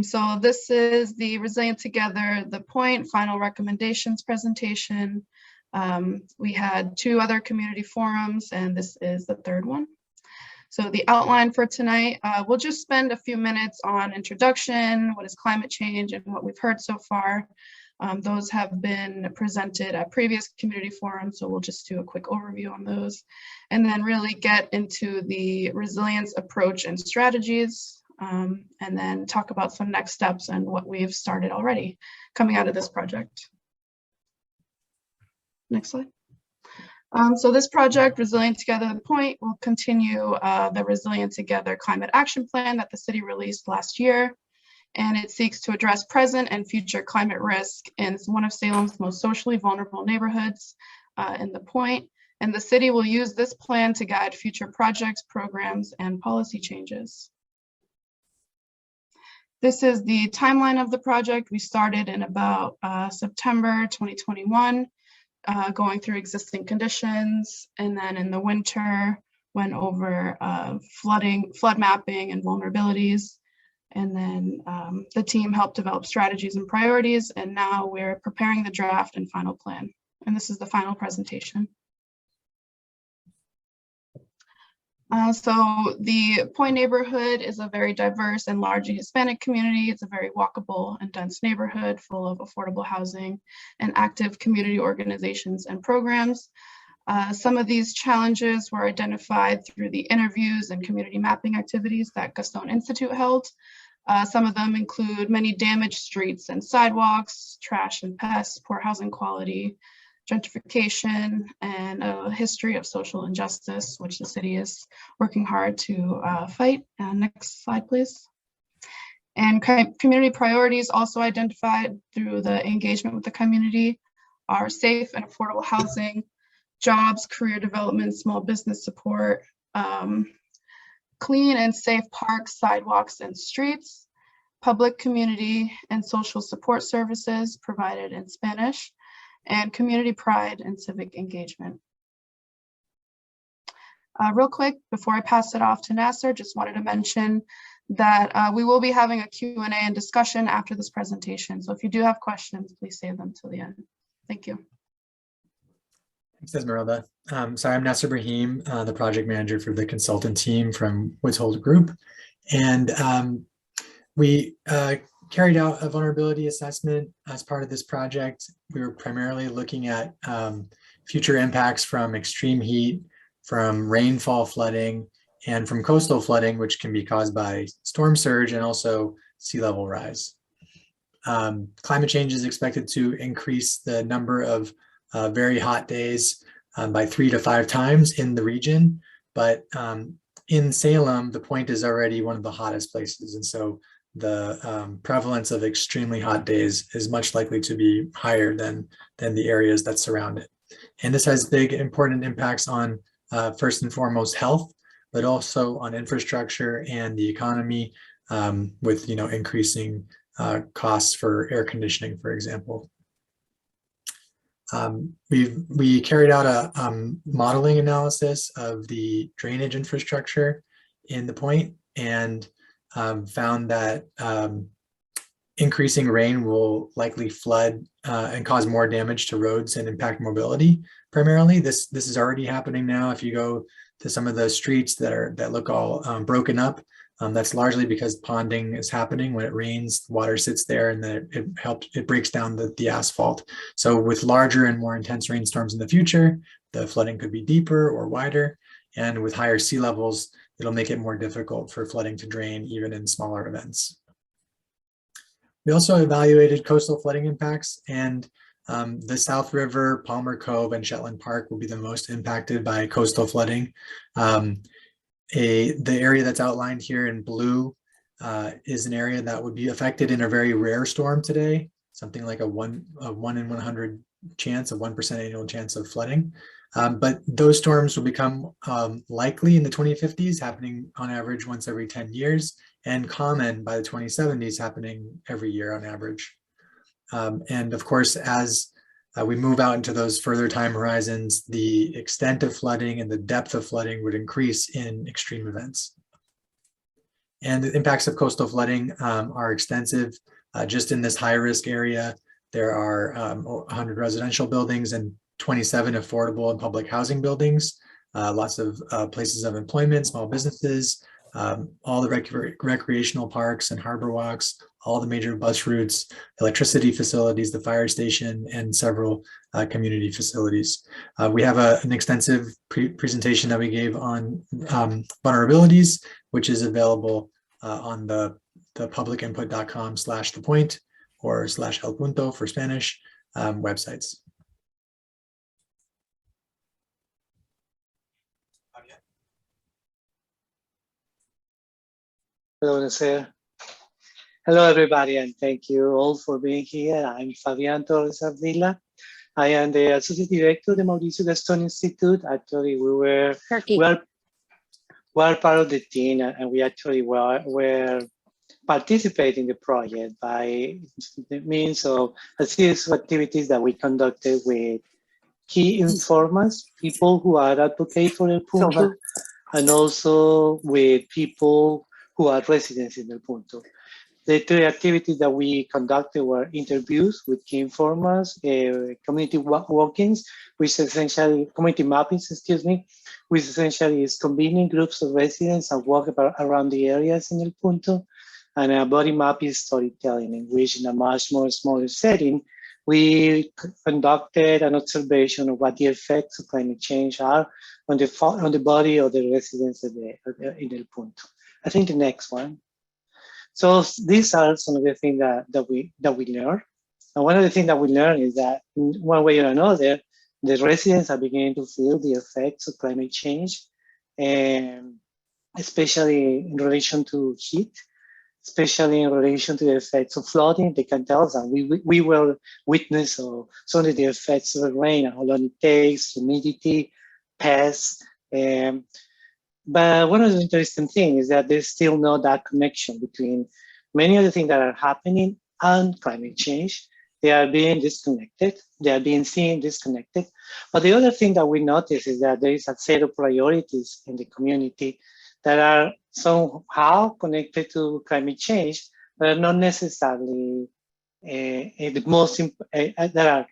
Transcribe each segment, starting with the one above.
So this is the Resilient Together, the point, final recommendations presentation. We had 2 other community forums, and this is the 3rd one. So the outline for tonight, we'll just spend a few minutes on introduction, what is climate change, and what we've heard so far. Those have been presented at previous community forums, so we'll just do a quick overview on those, and then really get into the resilience approach and strategies, and then talk about some next steps and what we've started already coming out of this project. Next slide. So this project, Resilient Together, the point, will continue the Resilient Together Climate Action Plan that the city released last year. And it seeks to address present and future climate risk in one of Salem's most socially vulnerable neighborhoods in the point. And the city will use this plan to guide future projects, programs, and policy changes. This is the timeline of the project. We started in about September 2021, going through existing conditions. And then in the winter, went over flood mapping and vulnerabilities. And then the team helped develop strategies and priorities. And now we're preparing the draft and final plan. And this is the final presentation. So the Point neighborhood is a very diverse and largely Hispanic community. It's a very walkable and dense neighborhood full of affordable housing and active community organizations and programs. Some of these challenges were identified through the interviews and community mapping activities that Gaston Institute held. Some of them include many damaged streets and sidewalks, trash and pests, poor housing quality, gentrification, and a history of social injustice, which the city is working hard to fight. Next slide, please. And community priorities also identified through the engagement with the community are safe and affordable housing, jobs, career development, small business support, clean and safe parks, sidewalks, and streets, public community and social support services provided in Spanish, and community pride and civic engagement. Real quick, before I pass it off to Nasser, just wanted to mention that we will be having a Q&A and discussion after this presentation. So if you do have questions, please save them till the end. Thank you. Thanks, Esmeralda. So I'm Nasser Brahim, the project manager for the consultant team from Woods Hole Group. And we carried out a vulnerability assessment as part of this project. We were primarily looking at future impacts from extreme heat, from rainfall flooding, and from coastal flooding, which can be caused by storm surge and also sea level rise. Climate change is expected to increase the number of very hot days by 3 to 5 times in the region, but in Salem, the point is already one of the hottest places, and so the prevalence of extremely hot days is much likely to be higher than the areas that surround it. And this has big, important impacts on first and foremost health, but also on infrastructure and the economy, with increasing costs for air conditioning, for example. We carried out a modeling analysis of the drainage infrastructure in the point, and found that increasing rain will likely flood and cause more damage to roads and impact mobility. Primarily, this is already happening now. If you go to some of the streets that look all broken up, that's largely because ponding is happening. When it rains, water sits there, and then it breaks down the asphalt. So with larger and more intense rainstorms in the future, the flooding could be deeper or wider, and with higher sea levels, it'll make it more difficult for flooding to drain even in smaller events. We also evaluated coastal flooding impacts, and the South River, Palmer Cove, and Shetland Park will be the most impacted by coastal flooding. The area that's outlined here in blue is an area that would be affected in a very rare storm today, something like a 1 in 100 chance, a 1% annual chance of flooding. But those storms will become likely in the 2050s, happening on average once every 10 years, and common by the 2070s, happening every year on average. And of course, as we move out into those further time horizons, the extent of flooding and the depth of flooding would increase in extreme events. And the impacts of coastal flooding are extensive. Just in this high-risk area, there are 100 residential buildings and 27 affordable and public housing buildings, lots of places of employment, small businesses, all the recreational parks and harbor walks, all the major bus routes, electricity facilities, the fire station, and several community facilities. We have an extensive presentation that we gave on vulnerabilities, which is available on the publicinput.com/thepoint or /el punto for Spanish websites. Hello, everybody, and thank you all for being here. I'm Fabián Torres Ardila. I am the Associate Director of the Mauricio Gaston Institute. Actually, we are part of the team, and we actually were participating in the project by the means of a series of activities that we conducted with key informants, people who are advocates for El Punto, and also with people who are residents in El Punto. The three activities that we conducted were interviews with key informers, community walk-ins, which essentially, community mappings, excuse me, which essentially is convening groups of residents and walk around the areas in El Punto, and a body mapping storytelling, in which in a much more smaller setting, we conducted an observation of what the effects of climate change are on the body of the residents in El Punto. I think the next one. So these are some of the things that we learned. And one of the things that we learned is that in one way or another, the residents are beginning to feel the effects of climate change, and especially in relation to heat, especially in relation to the effects of flooding. They can tell us, and we will witness some of the effects of the rain, how long it takes, humidity, pests. But one of the interesting things is that there's still not that connection between many of the things that are happening and climate change. They are being disconnected. They are being seen disconnected. But the other thing that we notice is that there is a set of priorities in the community that are somehow connected to climate change, but are not necessarily the most, that are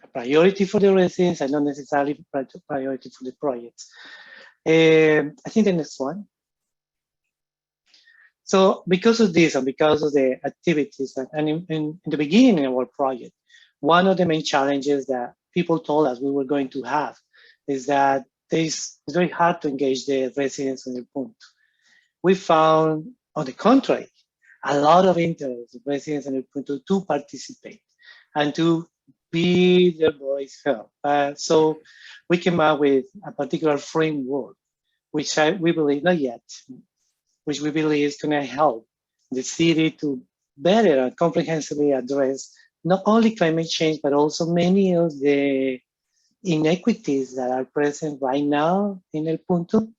a priority for the residents and not necessarily a priority for the projects. I think the next one. So because of this and because of the activities, and in the beginning of our project, one of the main challenges that people told us we were going to have is that it's very hard to engage the residents in El Punto. We found, on the contrary, a lot of interest of residents in El Punto to participate and to be their voice heard. So we came up with a particular framework, which we believe, not yet, which we believe is going to help the city to better and comprehensively address not only climate change, but also many of the inequities that are present right now in El Punto,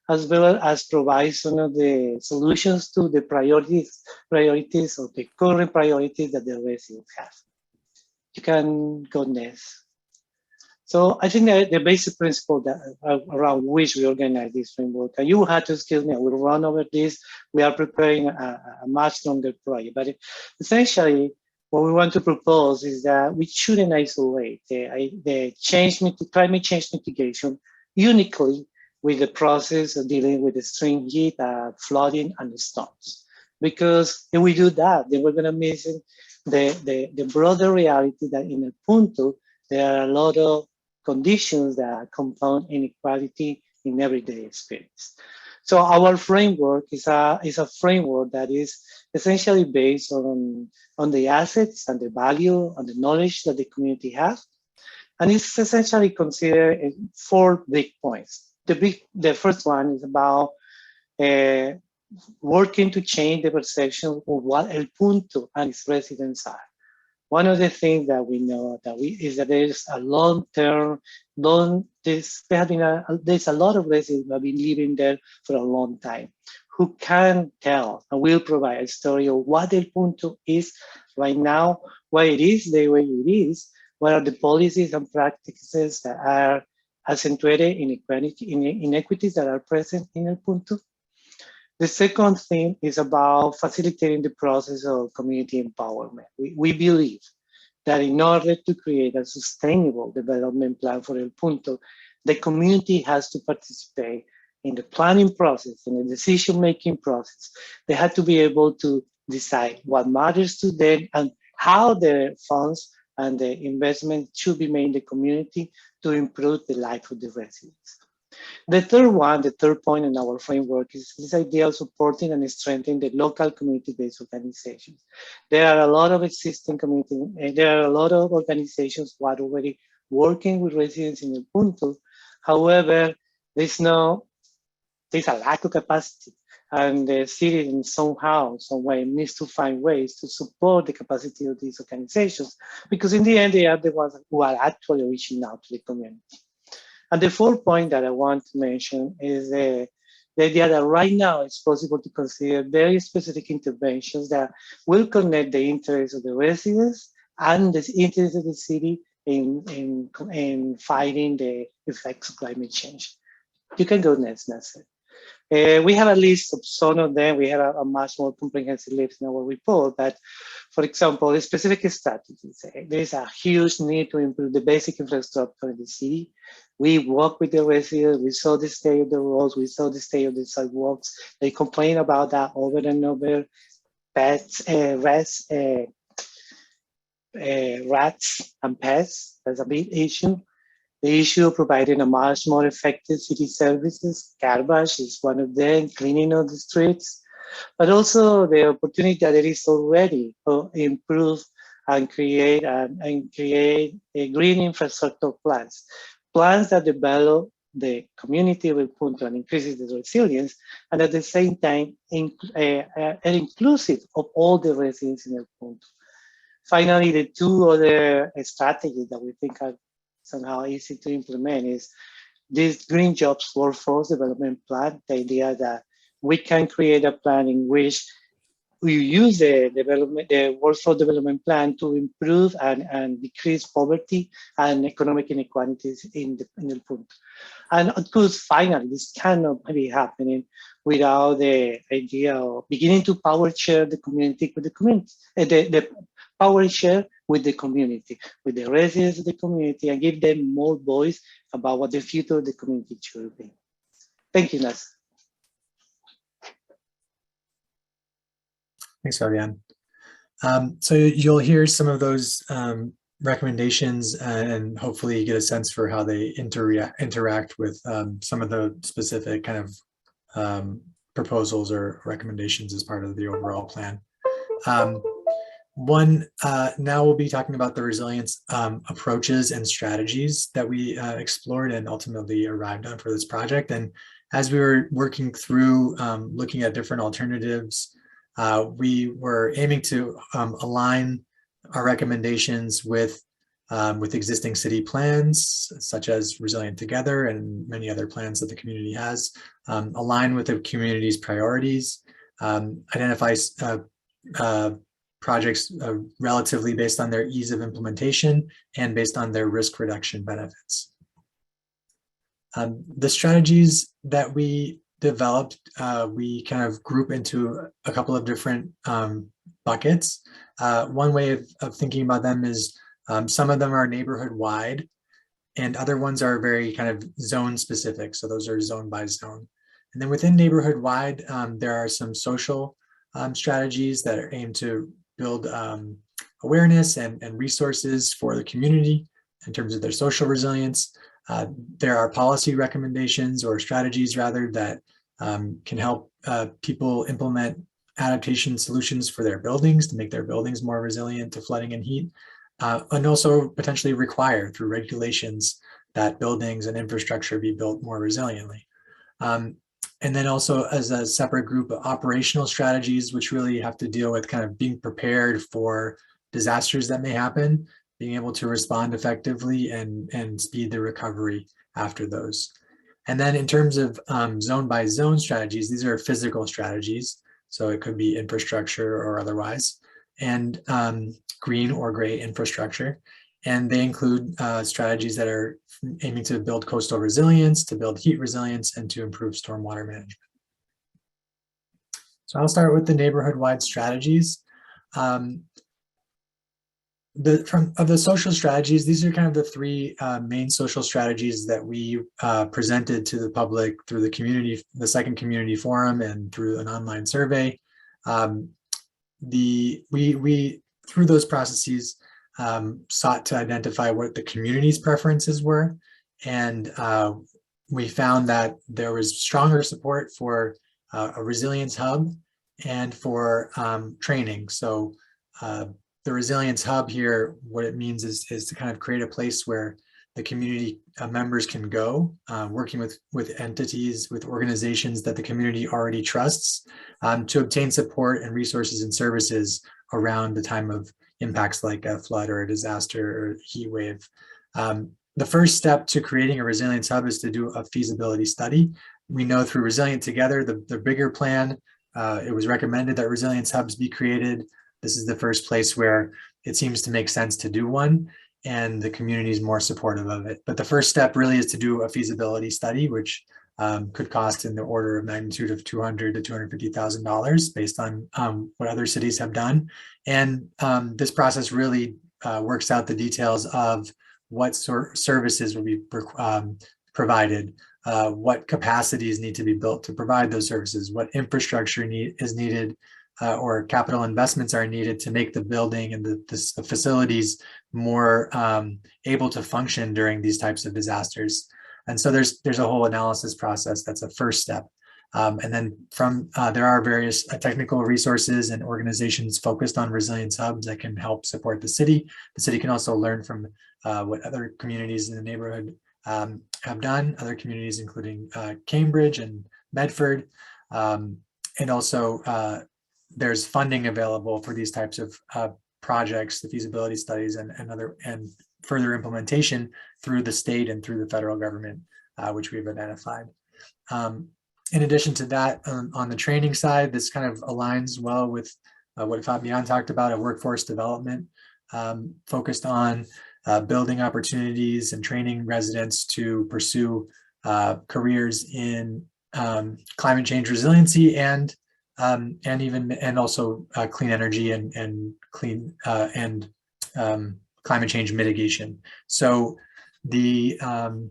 as well as provide some of the solutions to the priorities or the current priorities that the residents have. You can go next. So I think that the basic principle that around which we organize this framework, and you had to excuse me, I will run over this. We are preparing a much longer project, but essentially what we want to propose is that we shouldn't isolate the climate change mitigation uniquely with the process of dealing with extreme heat, flooding, and the storms. Because if we do that, then we're gonna miss the broader reality that in El Punto, there are a lot of conditions that compound inequality in everyday experience. So our framework is a framework that is essentially based on the assets and the value and the knowledge that the community has. And it's essentially considered 4 big points. The first one is about working to change the perception of what El Punto and its residents are. One of the things that we know is that there's a long-term, there's a lot of residents who have been living there for a long time, who can tell and will provide a story of what El Punto is right now, why it is the way it is, what are the policies and practices that are accentuated inequities that are present in El Punto. The second thing is about facilitating the process of community empowerment. We believe that in order to create a sustainable development plan for El Punto, the community has to participate in the planning process, in the decision-making process. They have to be able to decide what matters to them and how the funds and the investment should be made in the community to improve the life of the residents. The third point in our framework is this idea of supporting and strengthening the local community-based organizations. There are a lot of existing there are a lot of organizations who are already working with residents in El Punto. However, there's a lack of capacity, and the city in some way needs to find ways to support the capacity of these organizations, because in the end, they are the ones who are actually reaching out to the community. And the fourth point that I want to mention is the idea that right now it's possible to consider very specific interventions that will connect the interests of the residents and the interests of the city in fighting the effects of climate change. You can go next, Nasser. We have a list of some of them. We have a much more comprehensive list in our report, but for example, the specific strategies. There is a huge need to improve the basic infrastructure in the city. We work with the residents, we saw the state of the roads, we saw the state of the sidewalks. They complain about that over and over. Rats and pests, that's a big issue. The issue of providing a much more effective city services, garbage is one of them, cleaning of the streets, but also the opportunity that there is already to improve and create a green infrastructure plans that develop the community of El Punto and increases the resilience, and at the same time, are inclusive of all the residents in El Punto. Finally, the two other strategies that we think are somehow easy to implement is this Green Jobs Workforce Development Plan, the idea that we can create a plan in which we use the workforce development plan to improve and decrease poverty and economic inequalities in El Punto. And of course, finally, this cannot be happening without the idea of beginning to power share the community with the community, the power share with the community, with the residents of the community, and give them more voice about what the future of the community should be. Thank you, Nas. Thanks, Fabian. So you'll hear some of those recommendations and hopefully get a sense for how they interact with some of the specific kind of proposals or recommendations as part of the overall plan. Now we'll be talking about the resilience approaches and strategies that we explored and ultimately arrived on for this project. And as we were working through looking at different alternatives, we were aiming to align our recommendations with existing city plans, such as Resilient Together and many other plans that the community has, align with the community's priorities, identify projects relatively based on their ease of implementation and based on their risk reduction benefits. The strategies that we developed, we kind of group into a couple of different buckets. One way of thinking about them is some of them are neighborhood wide and other ones are very kind of zone specific. So those are zone by zone. And then within neighborhood wide, there are some social strategies that are aimed to build awareness and resources for the community in terms of their social resilience. There are policy recommendations or strategies rather that can help people implement adaptation solutions for their buildings to make their buildings more resilient to flooding and heat, and also potentially require through regulations that buildings and infrastructure be built more resiliently. And then also as a separate group of operational strategies, which really have to deal with kind of being prepared for disasters that may happen, being able to respond effectively and speed the recovery after those. And then in terms of zone by zone strategies, these are physical strategies. So it could be infrastructure or otherwise, and green or gray infrastructure. And they include strategies that are aiming to build coastal resilience, to build heat resilience, and to improve stormwater management. So I'll start with the neighborhood-wide strategies. Of the social strategies, these are kind of the three main social strategies that we presented to the public through the second community forum and through an online survey. We through those processes sought to identify what the community's preferences were, and we found that there was stronger support for a resilience hub and for training. So the Resilience Hub here, what it means is to kind of create a place where the community members can go, working with entities, with organizations that the community already trusts, to obtain support and resources and services around the time of impacts like a flood or a disaster or heat wave. The first step to creating a Resilience Hub is to do a feasibility study. We know through Resilient Together, the bigger plan, it was recommended that Resilience Hubs be created. This is the first place where it seems to make sense to do one, and the community is more supportive of it. But the first step really is to do a feasibility study, which could cost in the order of magnitude of $200,000 to $250,000 based on what other cities have done. And this process really works out the details of what services will be provided, what capacities need to be built to provide those services, what infrastructure is needed, or capital investments are needed to make the building and the facilities more able to function during these types of disasters. And so there's a whole analysis process. That's a first step. And then there are various technical resources and organizations focused on resilience hubs that can help support the city. The city can also learn from what other communities in the neighborhood have done, other communities including Cambridge and Medford. And also there's funding available for these types of projects, the feasibility studies and further implementation through the state and through the federal government, which we've identified. In addition to that, on the training side, this kind of aligns well with what Fabian talked about, a workforce development focused on building opportunities and training residents to pursue careers in climate change resiliency and also clean energy and clean climate change mitigation. So some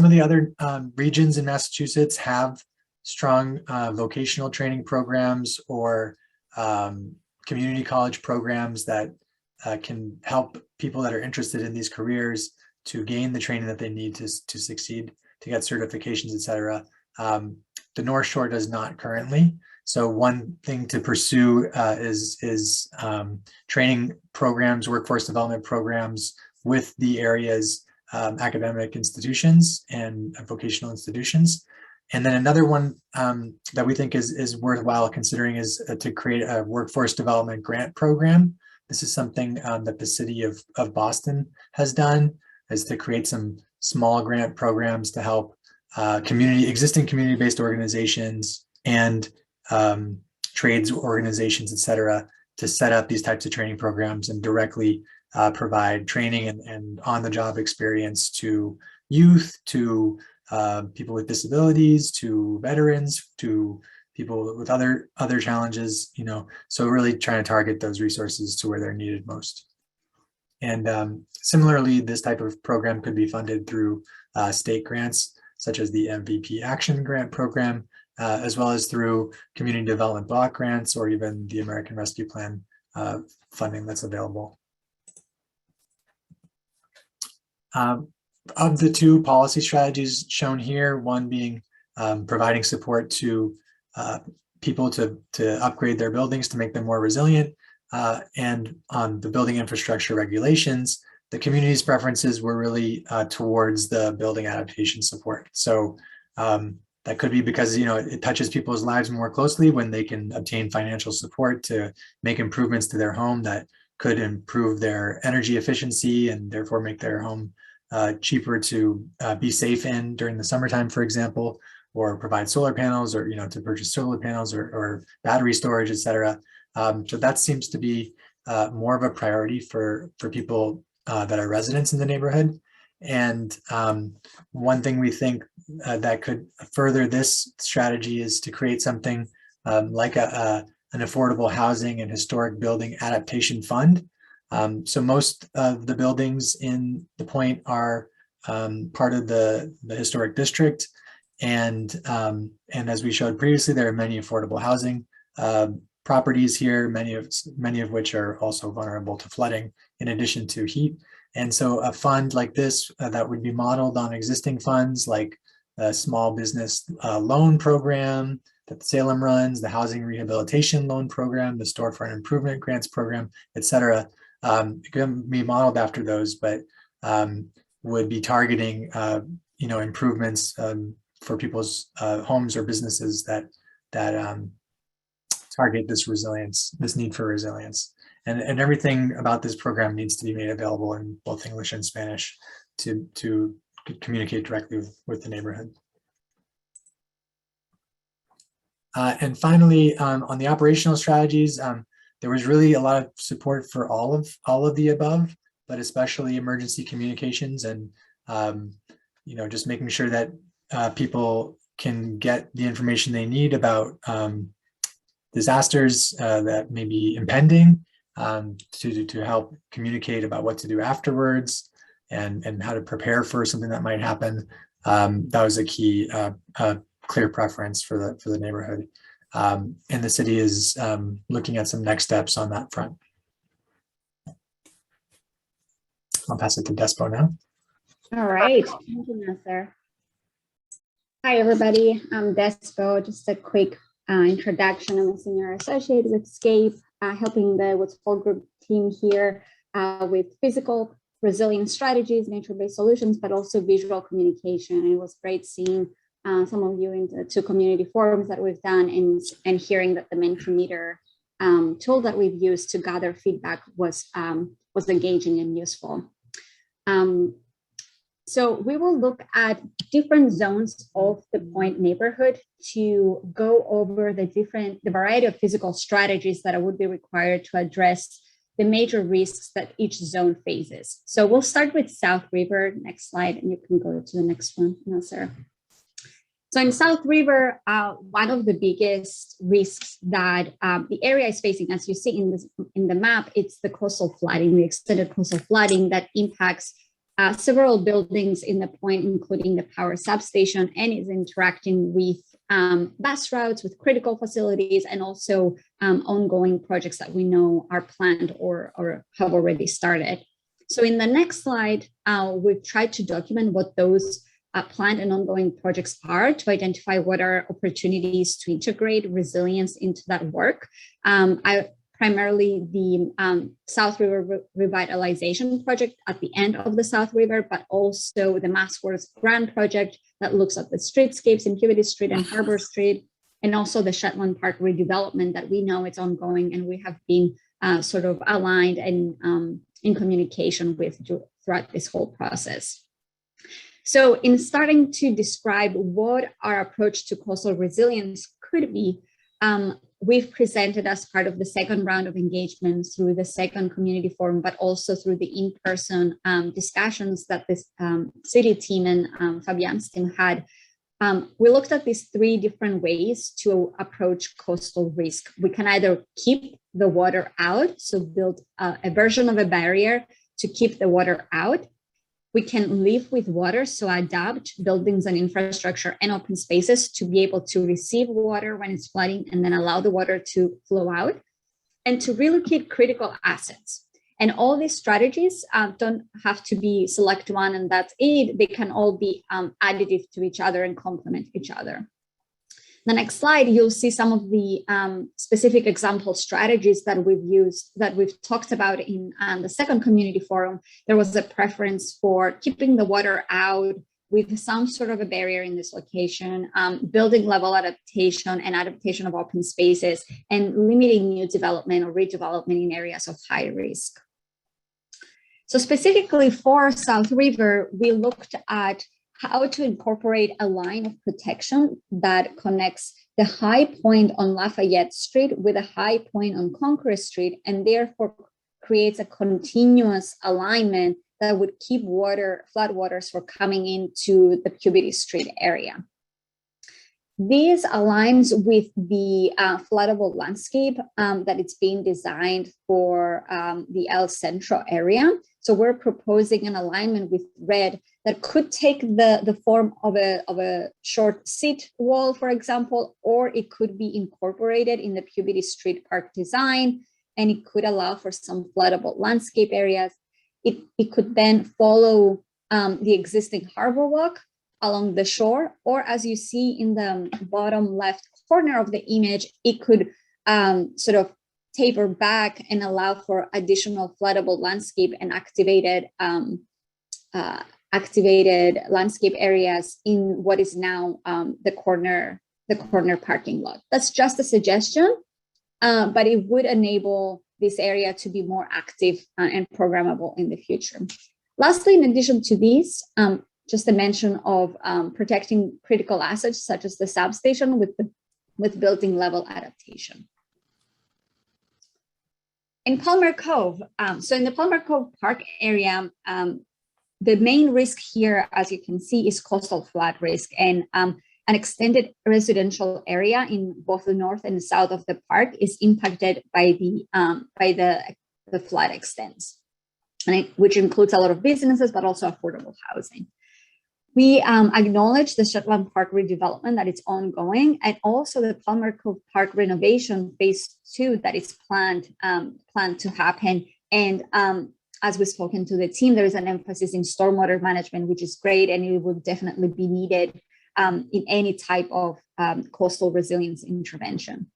of the other regions in Massachusetts have strong vocational training programs or community college programs that can help people that are interested in these careers to gain the training that they need to succeed, to get certifications, et cetera. The North Shore does not currently. So one thing to pursue is training programs, workforce development programs with the area's academic institutions and vocational institutions. And then another one that we think is worthwhile considering is to create a workforce development grant program. This is something that the city of Boston has done, is to create some small grant programs to help existing community-based organizations and trades organizations, et cetera, to set up these types of training programs and directly provide training and on-the-job experience to youth, to people with disabilities, to veterans, to people with other challenges, so really trying to target those resources to where they're needed most. And similarly, this type of program could be funded through state grants, such as the MVP Action Grant Program, as well as through community development block grants or even the American Rescue Plan funding that's available. Of the two policy strategies shown here, one being providing support to people to upgrade their buildings to make them more resilient, and on the building infrastructure regulations, the community's preferences were really towards the building adaptation support. So that could be because it touches people's lives more closely when they can obtain financial support to make improvements to their home that could improve their energy efficiency and therefore make their home cheaper to be safe in during the summertime, for example, or provide solar panels, or to purchase solar panels or battery storage, et cetera. So that seems to be more of a priority for people that are residents in the neighborhood. And one thing we think that could further this strategy is to create something like an affordable housing and historic building adaptation fund. So most of the buildings in the Point are part of the historic district. And as we showed previously, there are many affordable housing properties here, many of which are also vulnerable to flooding in addition to heat. And so a fund like this that would be modeled on existing funds like the small business loan program that Salem runs, the housing rehabilitation loan program, the storefront improvement grants program, et cetera. It can be modeled after those, but would be targeting improvements for people's homes or businesses that target this resilience, this need for resilience. And everything about this program needs to be made available in both English and Spanish to communicate directly with the neighborhood. And finally, on the operational strategies, there was really a lot of support for all of the above, but especially emergency communications and just making sure that people can get the information they need about disasters that may be impending, to help communicate about what to do afterwards and how to prepare for something that might happen. That was a key clear preference for the neighborhood. And the city is looking at some next steps on that front. I'll pass it to Despo now. All right, thank you, Nasser. Hi, everybody. I'm Despo. Just a quick introduction. I'm a senior associate with SCAPE, helping the What's Called group team here with physical resilience strategies, nature-based solutions, but also visual communication. And it was great seeing some of you in the 2 community forums that we've done and hearing that the Mentimeter tool that we've used to gather feedback was engaging and useful. So we will look at different zones of the Point neighborhood to go over the variety of physical strategies that would be required to address the major risks that each zone faces. So we'll start with South River. Next slide, and you can go to the next one, Nasser. So in South River, one of the biggest risks that the area is facing, as you see in the map, it's the coastal flooding, the extended coastal flooding that impacts several buildings in the Point, including the power substation, and is interacting with bus routes, with critical facilities, and also ongoing projects that we know are planned or have already started. So in the next slide, we've tried to document what those planned and ongoing projects are to identify what are opportunities to integrate resilience into that work. Primarily the South River Revitalization Project at the end of the South River, but also the MassWorks Grant Project that looks at the streetscapes in Peabody Street and Harbor Street, and also the Shetland Park redevelopment that we know it's ongoing and we have been sort of aligned and in communication with throughout this whole process. So in starting to describe what our approach to coastal resilience could be, we've presented as part of the second round of engagement through the second community forum, but also through the in-person discussions that this city team and Fabian's team had. We looked at these 3 different ways to approach coastal risk. We can either keep the water out, so build a version of a barrier to keep the water out. We can live with water, so adapt buildings and infrastructure and open spaces to be able to receive water when it's flooding and then allow the water to flow out, and to relocate critical assets. And all these strategies don't have to be select one and that's it. They can all be additive to each other and complement each other. The next slide, you'll see some of the specific example strategies that we've used, that we've talked about in the second community forum. There was a preference for keeping the water out with some sort of a barrier in this location, building level adaptation and adaptation of open spaces, and limiting new development or redevelopment in areas of high risk. So specifically for South River, we looked at how to incorporate a line of protection that connects the high point on Lafayette Street with a high point on Concord Street, and therefore creates a continuous alignment that would keep floodwaters from coming into the Puberty Street area. This aligns with the floodable landscape that it's being designed for the El Centro area. So we're proposing an alignment with red that could take the form of a short seat wall, for example, or it could be incorporated in the Puberty Street Park design, and it could allow for some floodable landscape areas. It could then follow the existing harbor walk along the shore, or as you see in the bottom left corner of the image, it could sort of taper back and allow for additional floodable landscape and activated landscape areas in what is now the corner parking lot. That's just a suggestion, but it would enable this area to be more active and programmable in the future. Lastly, in addition to these, just a mention of protecting critical assets such as the substation with building level adaptation. In Palmer Cove, so in the Palmer Cove Park area, the main risk here, as you can see, is coastal flood risk, and an extended residential area in both the north and south of the park is impacted by the flood extents, which includes a lot of businesses, but also affordable housing. We acknowledge the Shetland Park redevelopment that is ongoing, and also the Palmer Cove Park renovation phase 2 that is planned to happen. And as we've spoken to the team, there is an emphasis in stormwater management, which is great, and it will definitely be needed in any type of coastal resilience intervention.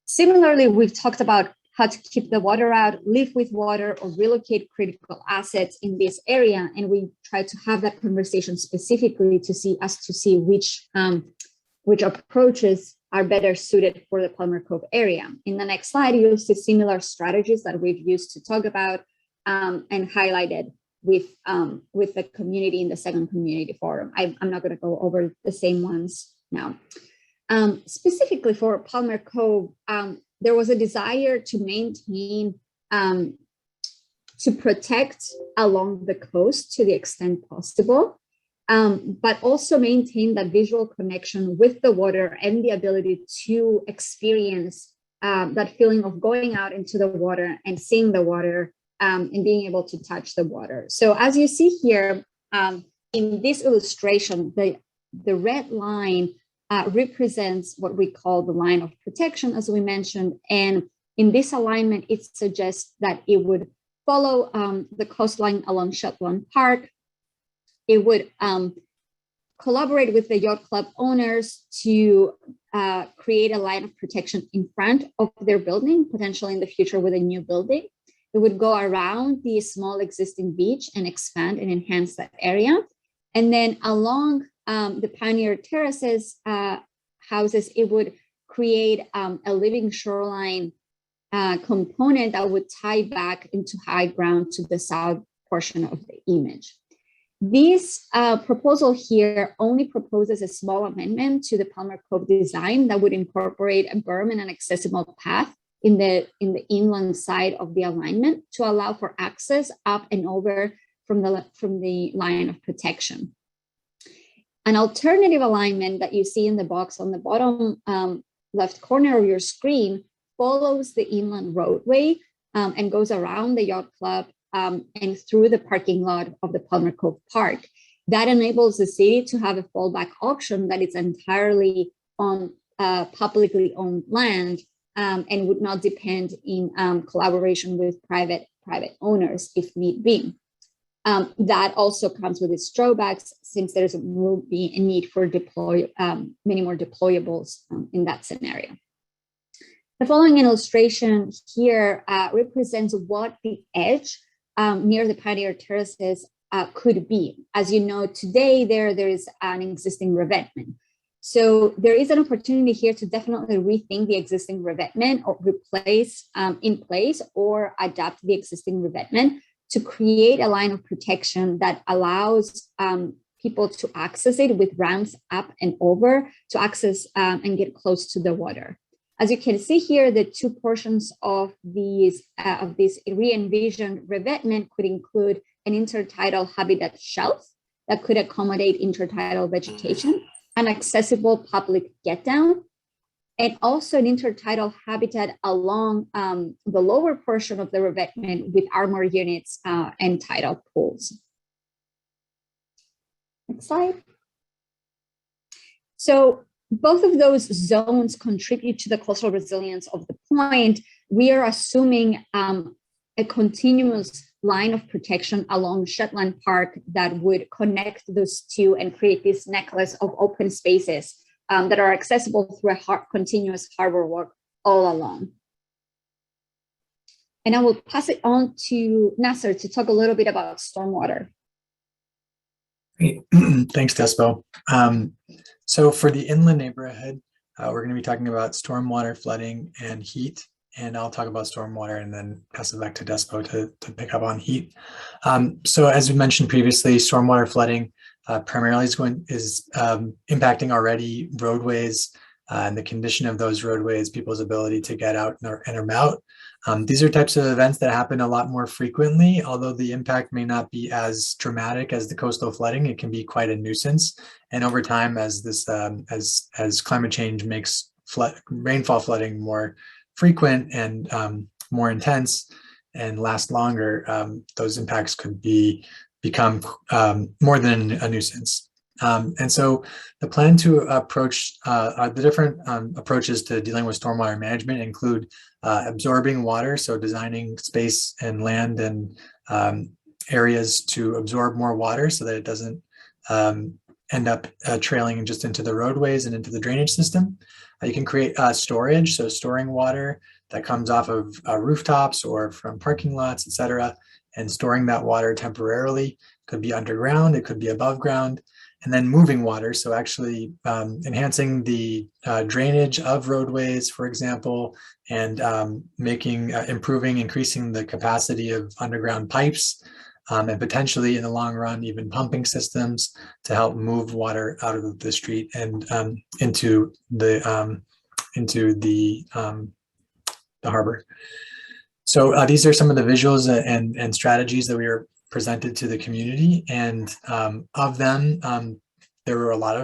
Similarly, we've talked about how to keep the water out, live with water, or relocate critical assets in this area. And we try to have that conversation specifically to see which approaches are better suited for the Palmer Cove area. In the next slide, you'll see similar strategies that we've used to talk about and highlighted with the community in the second community forum. I'm not going to go over the same ones now. Specifically for Palmer Cove, there was a desire to maintain, to protect along the coast to the extent possible, but also maintain that visual connection with the water and the ability to experience that feeling of going out into the water and seeing the water and being able to touch the water. So as you see here in this illustration, the red line represents what we call the line of protection, as we mentioned. And in this alignment, it suggests that it would follow the coastline along Shetland Park. It would collaborate with the yacht club owners to create a line of protection in front of their building, potentially in the future with a new building. It would go around the small existing beach and expand and enhance that area. And then along the Pioneer Terraces houses, it would create a living shoreline component that would tie back into high ground to the south portion of the image. This proposal here only proposes a small amendment to the Palmer Cove design that would incorporate a berm and an accessible path in the inland side of the alignment to allow for access up and over from the line of protection. An alternative alignment that you see in the box on the bottom left corner of your screen follows the inland roadway and goes around the yacht club and through the parking lot of the Palmer Cove Park. That enables the city to have a fallback option that is entirely on publicly owned land and would not depend in collaboration with private owners if need be. That also comes with its drawbacks, since there will be a need for many more deployables in that scenario. The following illustration here represents what the edge near the Pioneer Terraces could be. As you know, today there is an existing revetment. So there is an opportunity here to definitely rethink the existing revetment or replace in place or adapt the existing revetment to create a line of protection that allows people to access it with ramps up and over to access and get close to the water. As you can see here, the two portions of this re-envisioned revetment could include an intertidal habitat shelf that could accommodate intertidal vegetation, an accessible public get down, and also an intertidal habitat along the lower portion of the revetment with armor units and tidal pools. Next slide. So both of those zones contribute to the coastal resilience of the point. We are assuming a continuous line of protection along Shetland Park that would connect those two and create this necklace of open spaces that are accessible through a continuous harbor walk all along. And I will pass it on to Nasser to talk a little bit about stormwater. Great. Thanks, Despo. So for the inland neighborhood, we're going to be talking about stormwater, flooding, and heat. And I'll talk about stormwater and then pass it back to Despo to pick up on heat. So as we mentioned previously, stormwater flooding primarily is impacting already roadways and the condition of those roadways, people's ability to get out and about. These are types of events that happen a lot more frequently, although the impact may not be as dramatic as the coastal flooding. It can be quite a nuisance. And over time, as climate change makes rainfall flooding more frequent and more intense and last longer, those impacts could become more than a nuisance. And so the plan to approach the different approaches to dealing with stormwater management include absorbing water, so designing space and land and areas to absorb more water so that it doesn't end up trailing just into the roadways and into the drainage system. You can create storage, so storing water that comes off of rooftops or from parking lots, etc., and storing that water temporarily. Could be underground, it could be above ground. And then moving water, so actually enhancing the drainage of roadways, for example, and increasing the capacity of underground pipes, and potentially in the long run, even pumping systems to help move water out of the street and into the harbor. So these are some of the visuals and strategies that we are presented to the community, and of them, there's a lot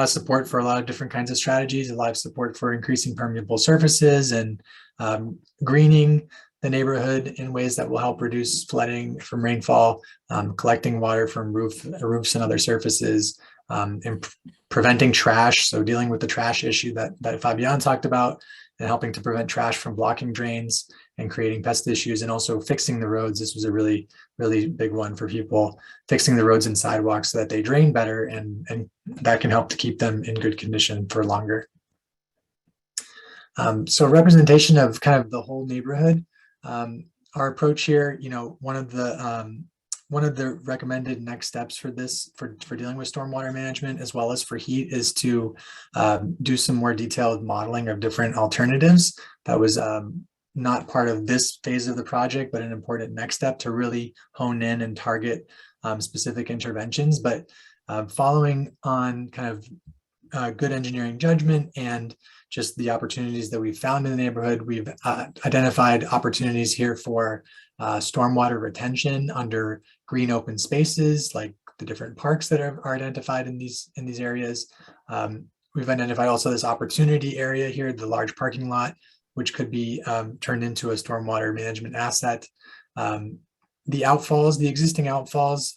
of support for a lot of different kinds of strategies, a lot of support for increasing permeable surfaces and greening the neighborhood in ways that will help reduce flooding from rainfall, collecting water from roofs and other surfaces, and preventing trash, so dealing with the trash issue that Fabian talked about, and helping to prevent trash from blocking drains and creating pest issues, and also fixing the roads. This was a really big one for people, fixing the roads and sidewalks so that they drain better, and that can help to keep them in good condition for longer. So representation of kind of the whole neighborhood. Our approach here, one of the recommended next steps for this, for dealing with stormwater management as well as for heat, is to do some more detailed modeling of different alternatives. That was not part of this phase of the project, but an important next step to really hone in and target specific interventions. But following on kind of good engineering judgment and just the opportunities that we've found in the neighborhood, we've identified opportunities here for stormwater retention under green open spaces, like the different parks that are identified in these areas. We've identified also this opportunity area here, the large parking lot, which could be turned into a stormwater management asset. The existing outfalls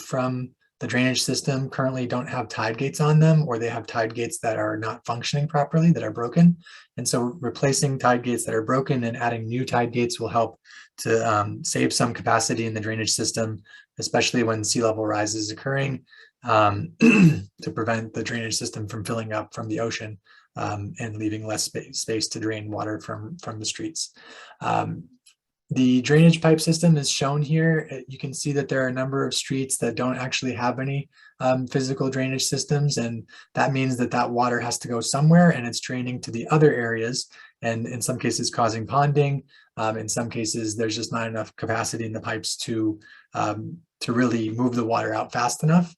from the drainage system currently don't have tide gates on them, or they have tide gates that are not functioning properly, that are broken. And so replacing tide gates that are broken and adding new tide gates will help to save some capacity in the drainage system, especially when sea level rise is occurring, to prevent the drainage system from filling up from the ocean and leaving less space to drain water from the streets. The drainage pipe system is shown here. You can see that there are a number of streets that don't actually have any physical drainage systems, and that means that water has to go somewhere, and it's draining to the other areas, and in some cases causing ponding. In some cases, there's just not enough capacity in the pipes to really move the water out fast enough.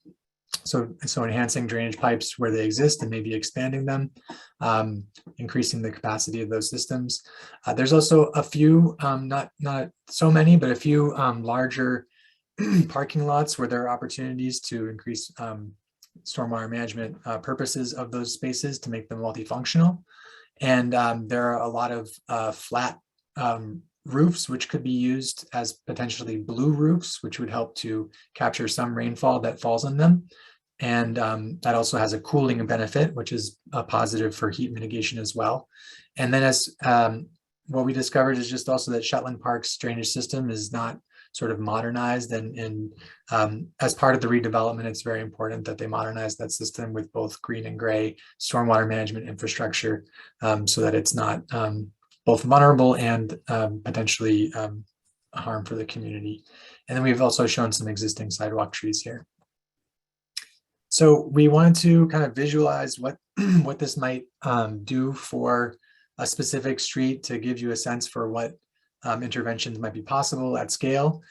So enhancing drainage pipes where they exist and maybe expanding them, increasing the capacity of those systems. There's also a few, not so many, but a few larger parking lots where there are opportunities to increase stormwater management purposes of those spaces to make them multifunctional. And there are a lot of flat roofs, which could be used as potentially blue roofs, which would help to capture some rainfall that falls on them. And that also has a cooling benefit, which is a positive for heat mitigation as well. And then as what we discovered is just also that Shetland Park's drainage system is not sort of modernized, and as part of the redevelopment, it's very important that they modernize that system with both green and gray stormwater management infrastructure, so that it's not both vulnerable and potentially a harm for the community. And then we've also shown some existing sidewalk trees here. So we wanted to kind of visualize what this might do for a specific street to give you a sense for what interventions might be possible at scale.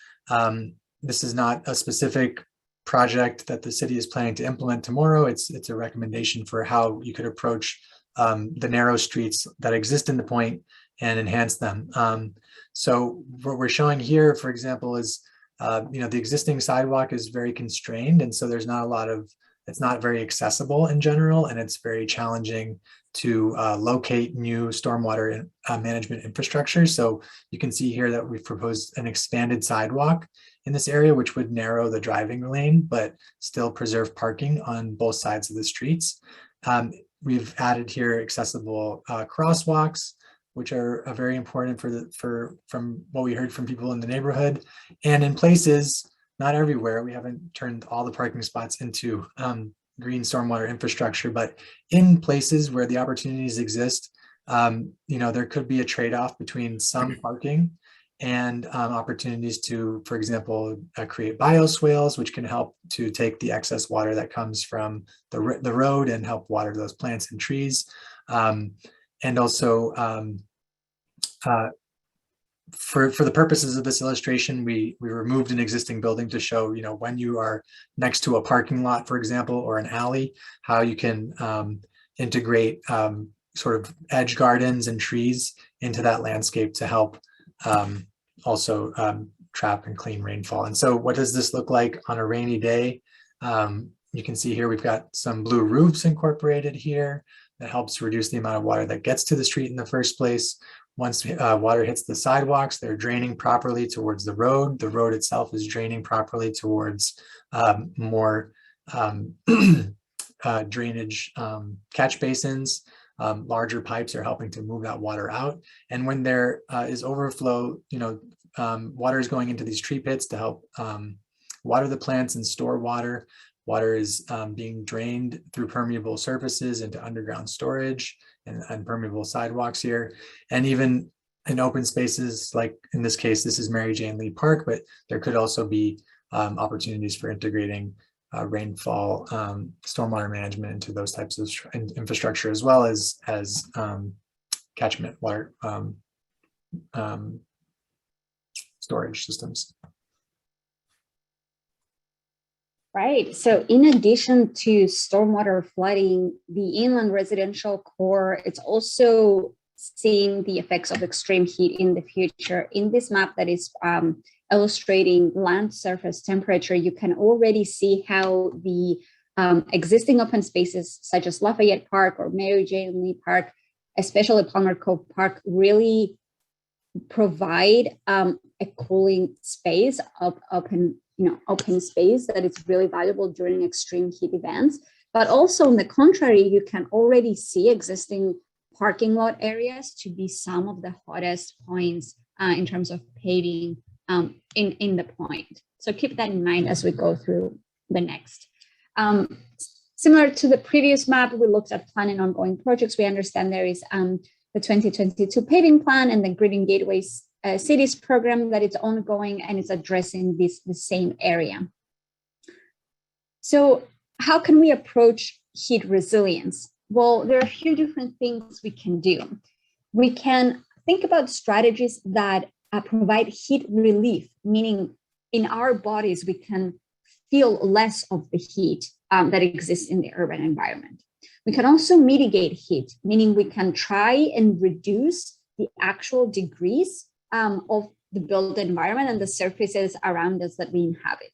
This is not a specific project that the city is planning to implement tomorrow. It's a recommendation for how you could approach the narrow streets that exist in the point and enhance them. So what we're showing here, for example, is the existing sidewalk is very constrained, and so there's not a lot of, it's not very accessible in general, and it's very challenging to locate new stormwater management infrastructure. So you can see here that we've proposed an expanded sidewalk in this area, which would narrow the driving lane, but still preserve parking on both sides of the streets. We've added here accessible crosswalks, which are very important from what we heard from people in the neighborhood. And in places, not everywhere, we haven't turned all the parking spots into green stormwater infrastructure, but in places where the opportunities exist, there could be a trade-off between some parking and opportunities to, for example, create bioswales, which can help to take the excess water that comes from the road and help water those plants and trees. And also, for the purposes of this illustration, we removed an existing building to show, when you are next to a parking lot, for example, or an alley, how you can integrate sort of edge gardens and trees into that landscape to help also trap and clean rainfall. And so what does this look like on a rainy day? You can see here we've got some blue roofs incorporated here that helps reduce the amount of water that gets to the street in the first place. Once water hits the sidewalks, they're draining properly towards the road. The road itself is draining properly towards more drainage catch basins. Larger pipes are helping to move that water out. And when there is overflow, water is going into these tree pits to help water the plants and store water. Water is being drained through permeable surfaces into underground storage and permeable sidewalks here. And even in open spaces, like in this case, this is Mary Jane Lee Park, but there could also be opportunities for integrating rainfall, stormwater management into those types of infrastructure, as well as catchment water storage systems. Right. So in addition to stormwater flooding, the inland residential core, it's also seeing the effects of extreme heat in the future. In this map that is illustrating land surface temperature, you can already see how the existing open spaces such as Lafayette Park or Mary Jane Lee Park, especially Palmer Cove Park, really provide a cooling space of open space that is really valuable during extreme heat events. But also on the contrary, you can already see existing parking lot areas to be some of the hottest points in terms of paving in the point. So keep that in mind as we go through the next. Similar to the previous map, we looked at planning ongoing projects. We understand there is the 2022 paving plan and the Green Gateways Cities program that it's ongoing, and it's addressing the same area. So how can we approach heat resilience? Well, there are a few different things we can do. We can think about strategies that provide heat relief, meaning in our bodies, we can feel less of the heat that exists in the urban environment. We can also mitigate heat, meaning we can try and reduce the actual degrees of the built environment and the surfaces around us that we inhabit.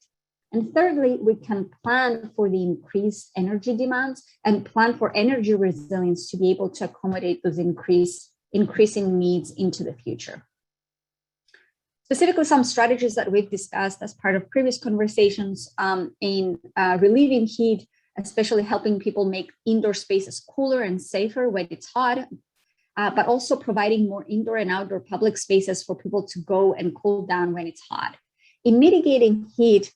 And thirdly, we can plan for the increased energy demands and plan for energy resilience to be able to accommodate those increasing needs into the future. Specifically, some strategies that we've discussed as part of previous conversations in relieving heat, especially helping people make indoor spaces cooler and safer when it's hot, but also providing more indoor and outdoor public spaces for people to go and cool down when it's hot. In mitigating heat,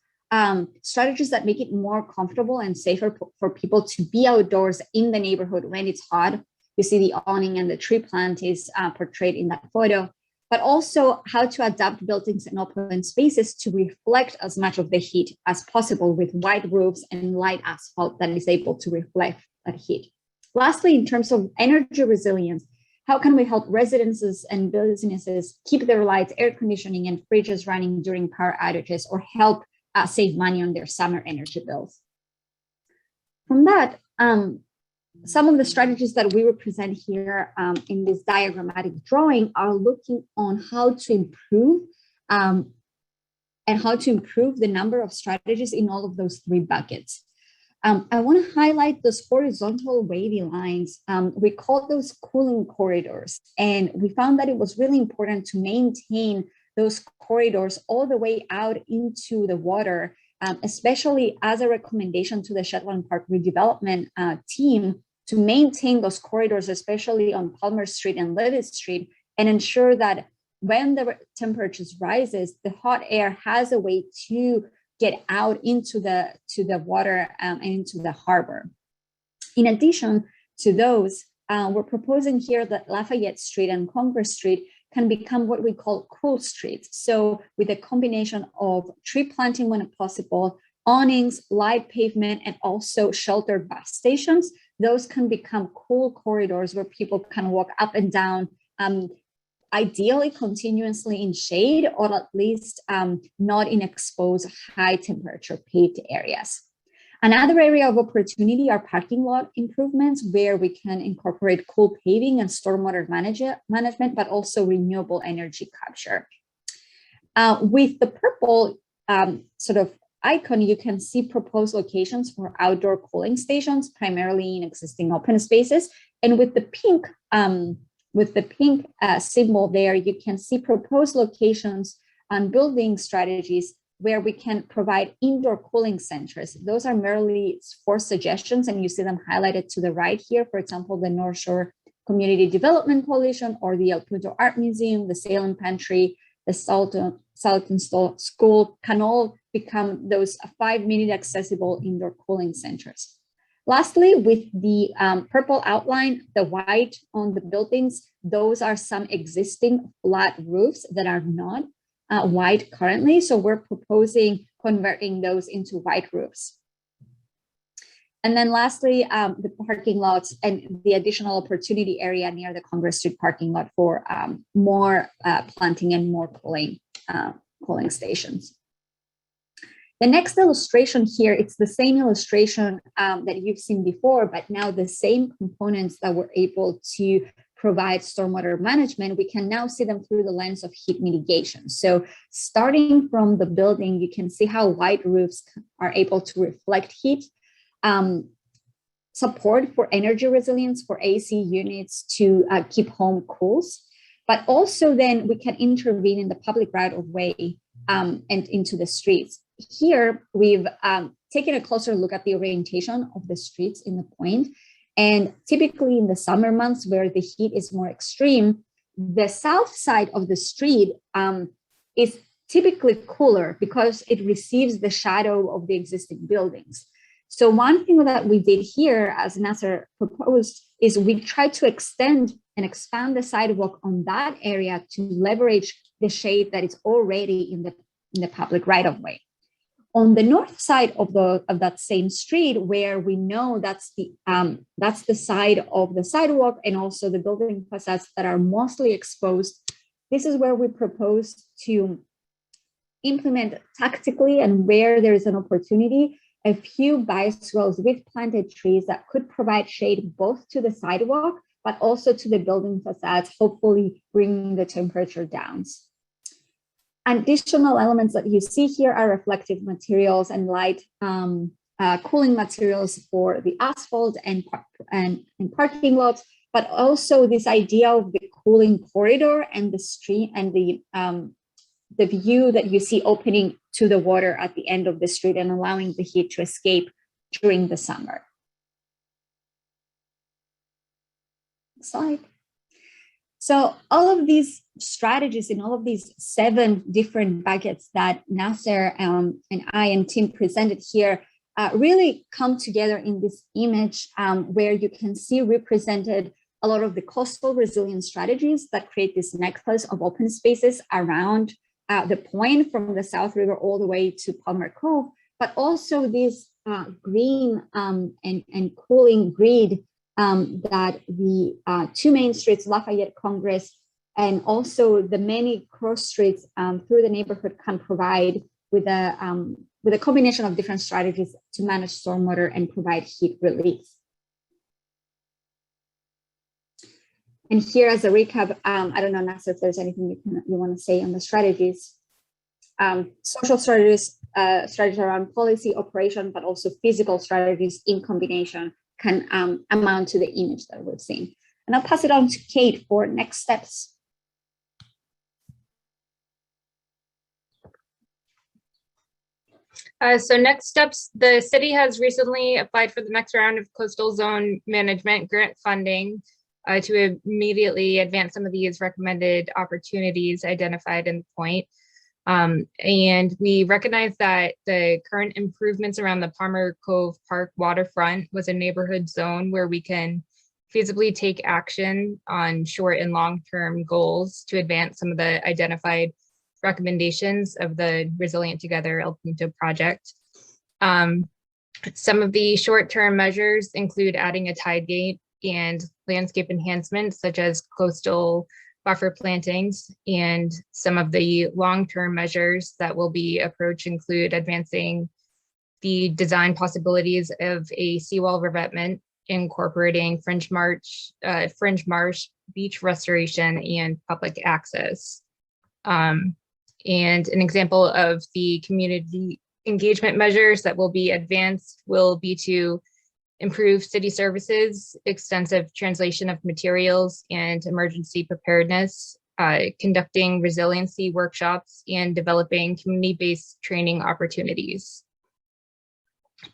strategies that make it more comfortable and safer for people to be outdoors in the neighborhood when it's hot. You see the awning and the tree plant is portrayed in that photo, but also how to adapt buildings and open spaces to reflect as much of the heat as possible with wide roofs and light asphalt that is able to reflect that heat. Lastly, in terms of energy resilience, how can we help residences and businesses keep their lights, air conditioning, and fridges running during power outages, or help save money on their summer energy bills? From that, some of the strategies that we represent here in this diagrammatic drawing are looking on how to improve the number of strategies in all of those three buckets. I want to highlight those horizontal wavy lines. We call those cooling corridors, and we found that it was really important to maintain those corridors all the way out into the water, especially as a recommendation to the Shetland Park redevelopment team to maintain those corridors, especially on Palmer Street and Levitt Street, and ensure that when the temperatures rises, the hot air has a way to get out into the water and into the harbor. In addition to those, we're proposing here that Lafayette Street and Congress Street can become what we call cool streets. So with a combination of tree planting when possible, awnings, light pavement, and also sheltered bus stations, those can become cool corridors where people can walk up and down, ideally continuously in shade, or at least not in exposed high temperature paved areas. Another area of opportunity are parking lot improvements, where we can incorporate cool paving and stormwater management, but also renewable energy capture. With the purple sort of icon, you can see proposed locations for outdoor cooling stations, primarily in existing open spaces. And with the pink symbol there, you can see proposed locations on building strategies where we can provide indoor cooling centers. Those are merely 4 suggestions, and you see them highlighted to the right here. For example, the North Shore Community Development Coalition, or the El Punto Art Museum, the Salem Pantry, the Salton School can all become those 5-minute accessible indoor cooling centers. Lastly, with the purple outline, the white on the buildings, those are some existing flat roofs that are not white currently. So we're proposing converting those into white roofs. And then lastly, the parking lots and the additional opportunity area near the Congress Street parking lot for more planting and more cooling stations. The next illustration here, it's the same illustration that you've seen before, but now the same components that were able to provide stormwater management, we can now see them through the lens of heat mitigation. So starting from the building, you can see how white roofs are able to reflect heat, support for energy resilience for AC units to keep home cools, but also then we can intervene in the public right of way and into the streets. Here, we've taken a closer look at the orientation of the streets in the point. And typically in the summer months where the heat is more extreme, the south side of the street is typically cooler because it receives the shadow of the existing buildings. So one thing that we did here, as Nasser proposed, is we tried to extend and expand the sidewalk on that area to leverage the shade that is already in the public right of way. On the north side of that same street, where we know that's the side of the sidewalk and also the building facades that are mostly exposed, this is where we propose to implement tactically and where there is an opportunity, a few bioswales with planted trees that could provide shade both to the sidewalk, but also to the building facades, hopefully bringing the temperature down. Additional elements that you see here are reflective materials and light cooling materials for the asphalt and parking lots, but also this idea of the cooling corridor and the street and the view that you see opening to the water at the end of the street and allowing the heat to escape during the summer. Next slide. So all of these strategies in all of these 7 different buckets that Nasser and I and Tim presented here really come together in this image where you can see represented a lot of the coastal resilience strategies that create this necklace of open spaces around the point from the South River all the way to Palmer Cove, but also this green and cooling grid that the 2 main streets, Lafayette, Congress, and also the many cross streets through the neighborhood can provide with a combination of different strategies to manage stormwater and provide heat relief. And here as a recap, I don't know, Nasser, if there's anything you want to say on the strategies. Social strategies, strategies around policy, operation, but also physical strategies in combination can amount to the image that we've seen. And I'll pass it on to Kate for next steps. So next steps, the city has recently applied for the next round of coastal zone management grant funding to immediately advance some of these recommended opportunities identified in the point. And we recognize that the current improvements around the Palmer Cove Park waterfront was a neighborhood zone where we can feasibly take action on short and long-term goals to advance some of the identified recommendations of the Resilient Together El Punto project. Some of the short-term measures include adding a tide gate and landscape enhancements such as coastal buffer plantings, and some of the long-term measures that will be approached include advancing the design possibilities of a seawall revetment, incorporating fringe marsh, beach restoration, and public access. And an example of the community engagement measures that will be advanced will be to improve city services, extensive translation of materials and emergency preparedness, conducting resiliency workshops, and developing community-based training opportunities.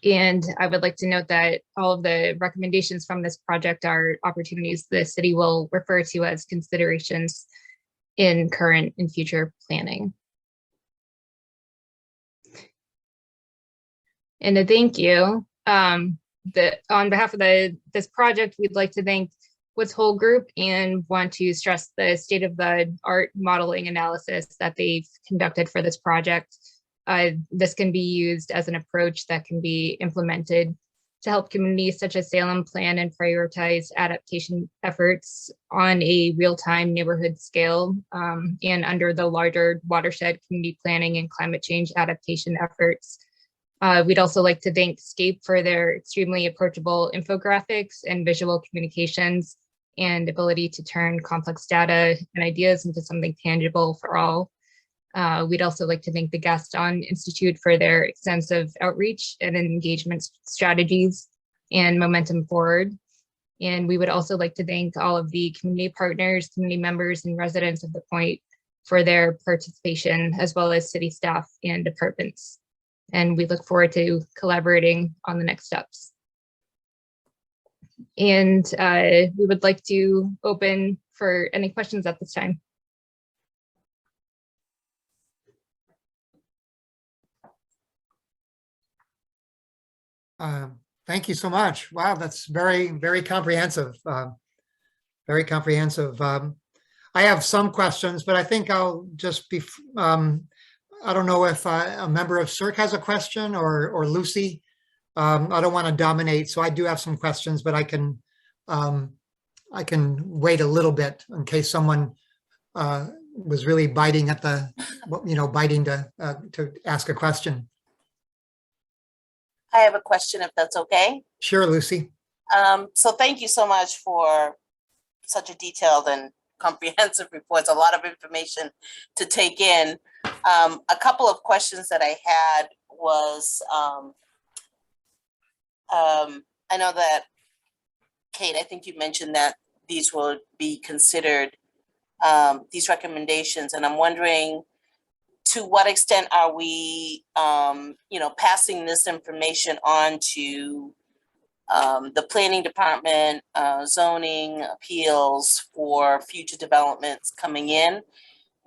And I would like to note that all of the recommendations from this project are opportunities the city will refer to as considerations in current and future planning. And a thank you. On behalf of this project, we'd like to thank Woods Hole Group and want to stress the state-of-the-art modeling analysis that they've conducted for this project. This can be used as an approach that can be implemented to help communities such as Salem plan and prioritize adaptation efforts on a real-time neighborhood scale and under the larger watershed community planning and climate change adaptation efforts. We'd also like to thank SCAPE for their extremely approachable infographics and visual communications and ability to turn complex data and ideas into something tangible for all. We'd also like to thank the Gaston Institute for their extensive outreach and engagement strategies and momentum forward. And we would also like to thank all of the community partners, community members, and residents of the point for their participation, as well as city staff and departments. And we look forward to collaborating on the next steps. And we would like to open for any questions at this time. Thank you so much. Wow, that's very, very comprehensive. Very comprehensive. I have some questions, but I think I'll just be, I don't know if a member of SERC has a question or Lucy. I don't want to dominate, so I do have some questions, but I can wait a little bit in case someone was really biting at the biting to ask a question. I have a question, if that's okay. Sure, Lucy. So thank you so much for such a detailed and comprehensive report. It's a lot of information to take in. A couple of questions that I had was, I know that, Kate, I think you mentioned that these will be considered, these recommendations, and I'm wondering, to what extent are we, passing this information on to the planning department, zoning appeals for future developments coming in,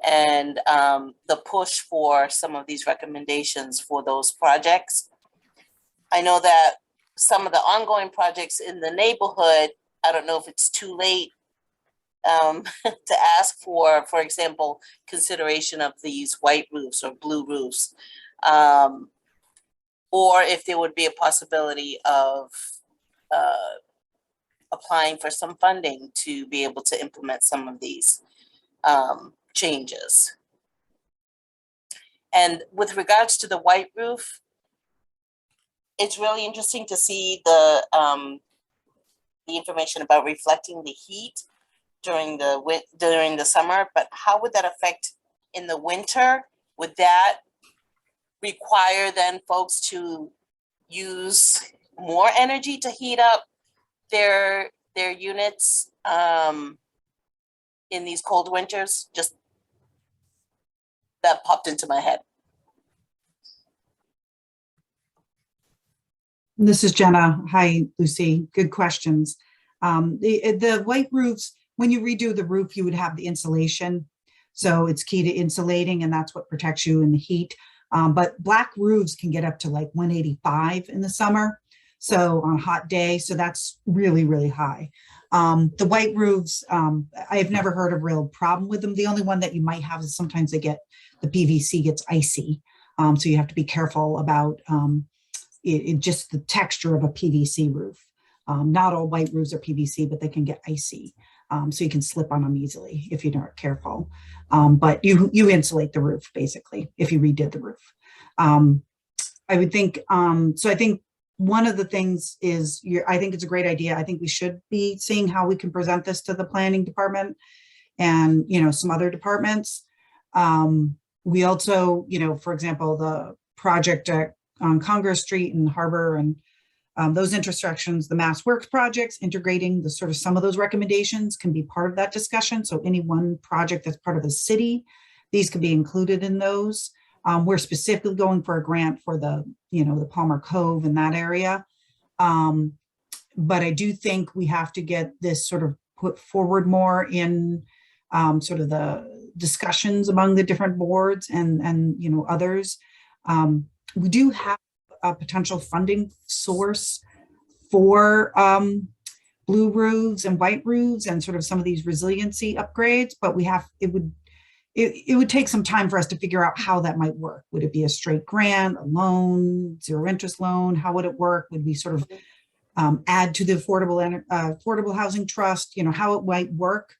and the push for some of these recommendations for those projects? I know that some of the ongoing projects in the neighborhood, I don't know if it's too late to ask for example, consideration of these white roofs or blue roofs, or if there would be a possibility of applying for some funding to be able to implement some of these changes. And with regards to the white roof, it's really interesting to see the information about reflecting the heat during the summer, but how would that affect in the winter? Would that require then folks to use more energy to heat up their units in these cold winters? Just that popped into my head. This is Jenna. Hi, Lucy. Good questions. The white roofs, when you redo the roof, you would have the insulation. So it's key to insulating, and that's what protects you in the heat. But black roofs can get up to like 185 in the summer. So on a hot day, so that's really, really high. The white roofs, I've never heard of a real problem with them. The only one that you might have is sometimes the PVC gets icy. So you have to be careful about just the texture of a PVC roof. Not all white roofs are PVC, but they can get icy. So you can slip on them easily if you're not careful. But you insulate the roof basically if you redid the roof. I would think, so I think one of the things is, I think it's a great idea. I think we should be seeing how we can present this to the planning department and, some other departments. We also, for example, the project on Congress Street and Harbor and those intersections, the Mass Works projects, integrating the sort of some of those recommendations can be part of that discussion. So any one project that's part of the city, these could be included in those. We're specifically going for a grant for the, the Palmer Cove in that area. But I do think we have to get this sort of put forward more in sort of the discussions among the different boards and others. We do have a potential funding source for blue roofs and white roofs and sort of some of these resiliency upgrades, but it would take some time for us to figure out how that might work. Would it be a straight grant, a loan, zero interest loan? How would it work? Would we sort of add to the affordable housing trust? How it might work.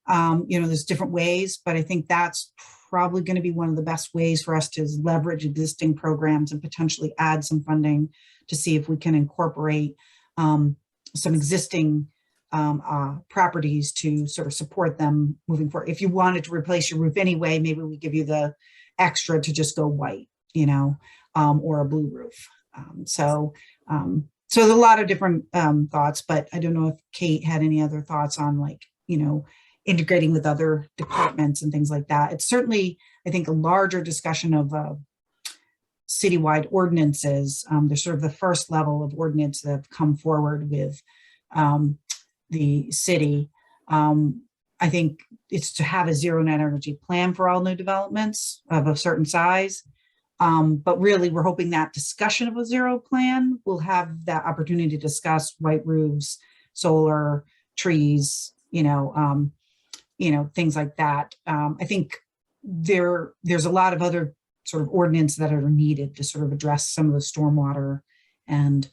There's different ways, but I think that's probably going to be one of the best ways for us to leverage existing programs and potentially add some funding to see if we can incorporate some existing properties to sort of support them moving forward. If you wanted to replace your roof anyway, maybe we give you the extra to just go white, or a blue roof. So there's a lot of different thoughts, but I don't know if Kate had any other thoughts on integrating with other departments and things like that. It's certainly, I think, a larger discussion of citywide ordinances. They're sort of the first level of ordinance that have come forward with the city. I think it's to have a zero net energy plan for all new developments of a certain size. But really, we're hoping that discussion of a zero plan will have that opportunity to discuss white roofs, solar, trees, things like that. I think there's a lot of other sort of ordinance that are needed to sort of address some of the stormwater and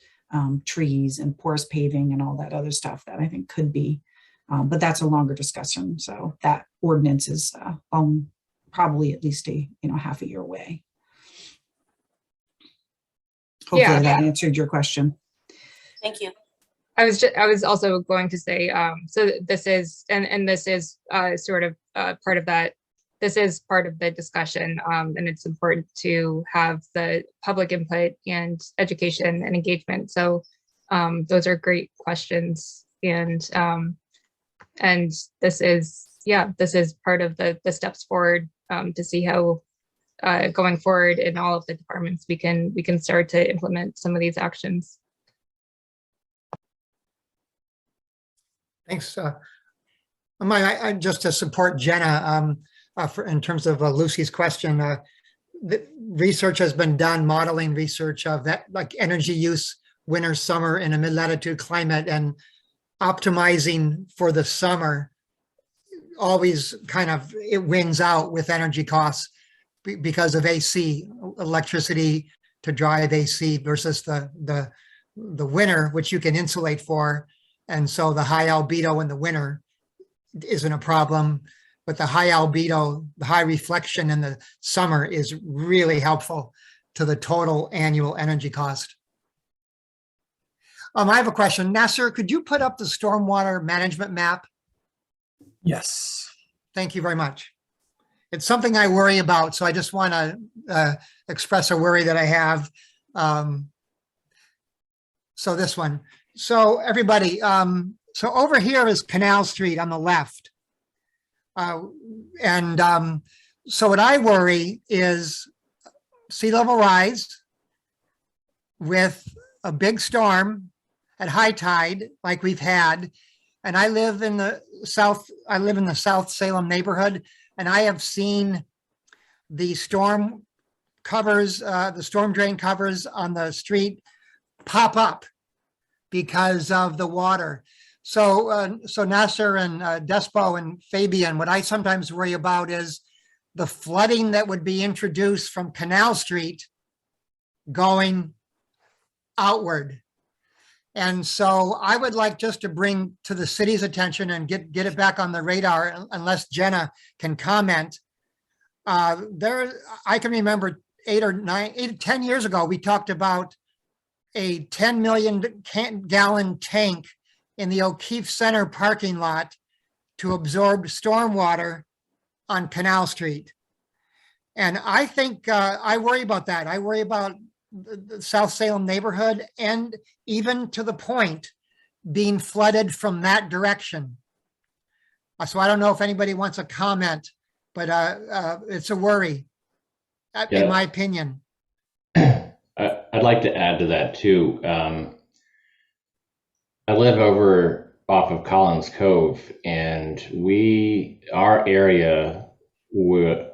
trees and porous paving and all that other stuff that I think could be, but that's a longer discussion. So that ordinance is probably at least a, half a year away. Hopefully Yeah. that answered your question. Thank you. I was also going to say, so this is, and this is sort of part of that. This is part of the discussion, and it's important to have the public input and education and engagement. So those are great questions, and this is, this is part of the steps forward to see how going forward in all of the departments we can start to implement some of these actions. Thanks. Just to support Jenna, in terms of Lucy's question, the research has been done, modeling research of that, like energy use, winter, summer in a mid-latitude climate, and optimizing for the summer always kind of, it wins out with energy costs because of AC, electricity to drive AC versus the winter, which you can insulate for. And so the high albedo in the winter isn't a problem, but the high albedo, the high reflection in the summer is really helpful to the total annual energy cost. I have a question. Nasser, could you put up the stormwater management map? Yes. Thank you very much. It's something I worry about, so I just want to express a worry that I have. So this one. So everybody, so over here is Canal Street on the left. So what I worry is sea level rise with a big storm at high tide like we've had. And I live in the South Salem neighborhood, and I have seen the storm covers, the storm drain covers on the street pop up because of the water. So Nasser and Despo and Fabian, what I sometimes worry about is the flooding that would be introduced from Canal Street going outward. And so I would like just to bring to the city's attention and get it back on the radar, unless Jenna can comment. I can remember 10 years ago, we talked about a 10 million gallon tank in the O'Keefe Center parking lot to absorb stormwater on Canal Street. And I think I worry about that. I worry about the South Salem neighborhood, and even to the point being flooded from that direction. So I don't know if anybody wants a comment, but it's a worry, in my opinion. I'd like to add to that too. I live over off of Collins Cove, and our area would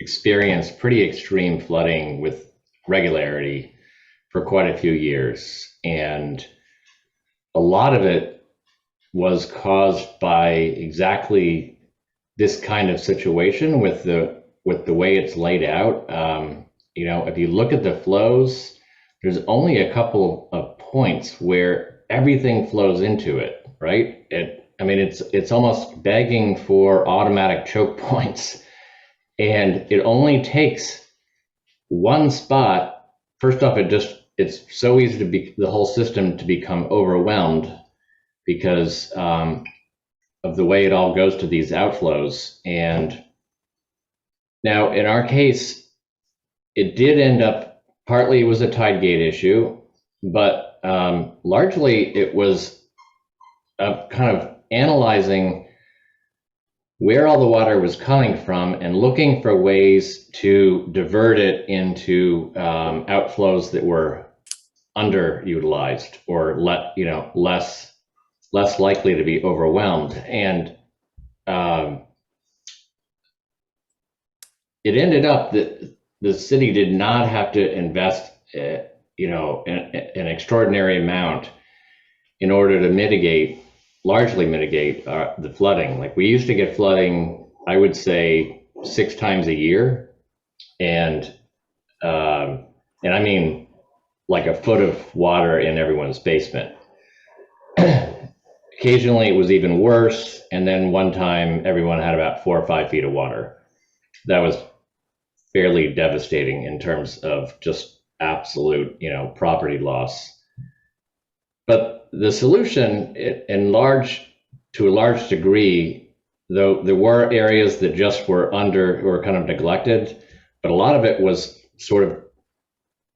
experience pretty extreme flooding with regularity for quite a few years. And a lot of it was caused by exactly this kind of situation with the way it's laid out. If you look at the flows, there's only a couple of points where everything flows into it, right? It's almost begging for automatic choke points. And it only takes one spot. First off, it's so easy to the whole system to become overwhelmed because of the way it all goes to these outflows. And now in our case, it did end up, partly it was a tide gate issue, but largely it was kind of analyzing where all the water was coming from and looking for ways to divert it into outflows that were underutilized or less likely to be overwhelmed. And it ended up that the city did not have to invest an extraordinary amount in order to largely mitigate the flooding. Like we used to get flooding, I would say 6 times a year. And I mean like a foot of water in everyone's basement. occasionally it was even worse. And then one time everyone had about 4 or 5 feet of water. That was fairly devastating in terms of just absolute, property loss. But the solution, to a large degree, though there were areas that just were kind of neglected, but a lot of it was sort of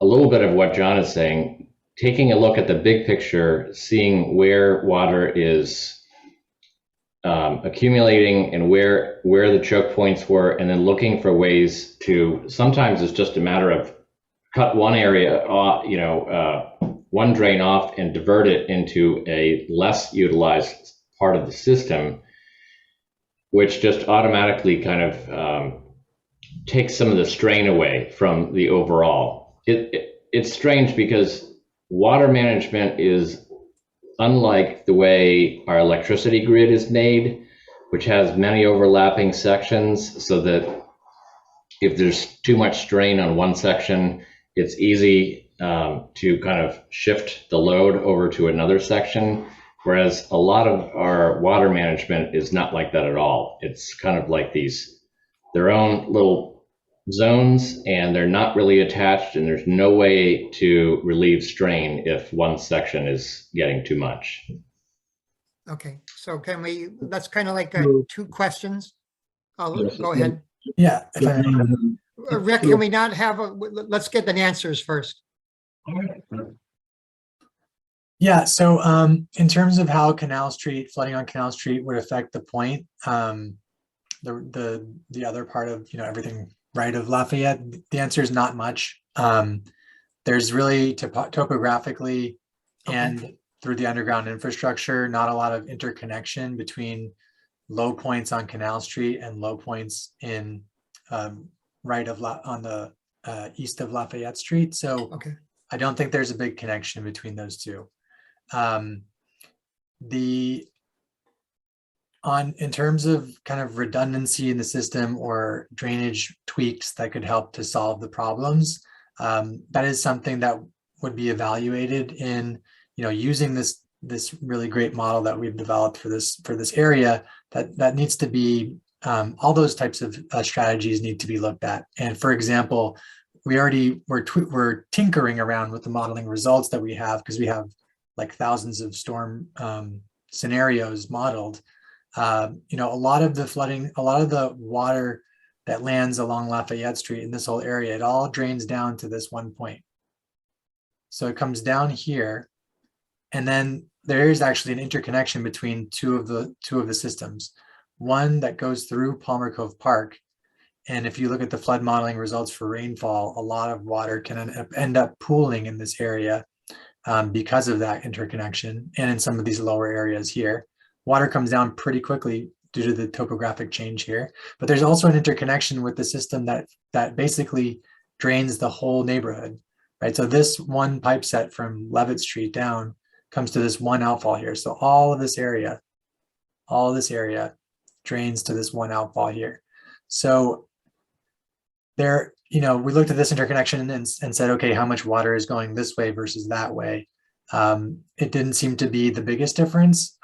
a little bit of what John is saying, taking a look at the big picture, seeing where water is accumulating and where the choke points were, and then looking for ways to, sometimes it's just a matter of cut one area off, one drain off and divert it into a less utilized part of the system, which just automatically kind of takes some of the strain away from the overall. It's strange because water management is unlike the way our electricity grid is made, which has many overlapping sections, so that if there's too much strain on one section, it's easy to kind of shift the load over to another section. Whereas a lot of our water management is not like that at all. It's kind of like their own little zones, and they're not really attached, and there's no way to relieve strain if one section is getting too much. Okay, so that's kind of like 2 questions. Go ahead. Yeah. If I may. Rick, can we not have let's get the answers first. Yeah, so in terms of how flooding on Canal Street would affect the point, the other part of everything right of Lafayette, the answer is not much. There's really topographically and through the underground infrastructure, not a lot of interconnection between low points on Canal Street and low points in on the east of Lafayette Street. So I don't think there's a big connection between those two. In terms of kind of redundancy in the system or drainage tweaks that could help to solve the problems, that is something that would be evaluated in using this really great model that we've developed for this area. That needs to be all those types of strategies need to be looked at. And for example, we're tinkering around with the modeling results that we have, because we have like thousands of storm scenarios modeled. A lot of the flooding, a lot of the water that lands along Lafayette Street in this whole area, it all drains down to this one point. So it comes down here, and then there is actually an interconnection between two of the systems. One that goes through Palmer Cove Park, and if you look at the flood modeling results for rainfall, a lot of water can end up pooling in this area because of that interconnection. And in some of these lower areas here, water comes down pretty quickly due to the topographic change here. But there's also an interconnection with the system that basically drains the whole neighborhood, right? So this one pipe set from Levitt Street down comes to this one outfall here. So all of this area drains to this one outfall here. So there, we looked at this interconnection and said, okay, how much water is going this way versus that way? It didn't seem to be the biggest difference.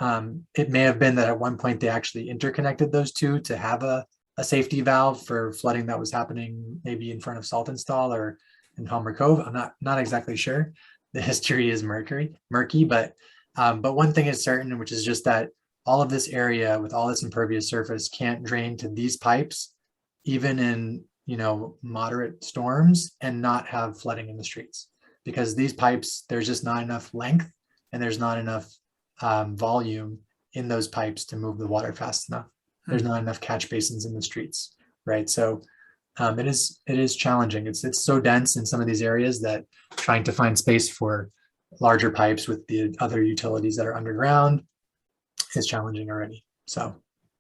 It may have been that at one point they actually interconnected those two to have a safety valve for flooding that was happening maybe in front of Saltonstall or in Palmer Cove. I'm not exactly sure. The history is murky, but one thing is certain, which is just that all of this area with all this impervious surface can't drain to these pipes, even in moderate storms, and not have flooding in the streets, because these pipes, there's just not enough length and there's not enough volume in those pipes to move the water fast enough. There's not enough catch basins in the streets, right? So it is challenging. It's so dense in some of these areas that trying to find space for larger pipes with the other utilities that are underground is challenging already. So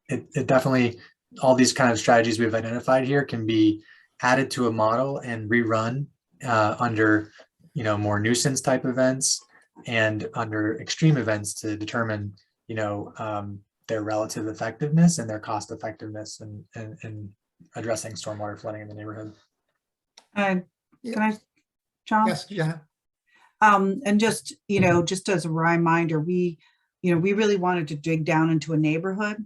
it definitely, all these kind of strategies we've identified here can be added to a model and rerun under more nuisance type events and under extreme events to determine their relative effectiveness and their cost effectiveness and addressing stormwater flooding in the neighborhood. Can I, John? Yes, Jenna. And just as a reminder, we we really wanted to dig down into a neighborhood.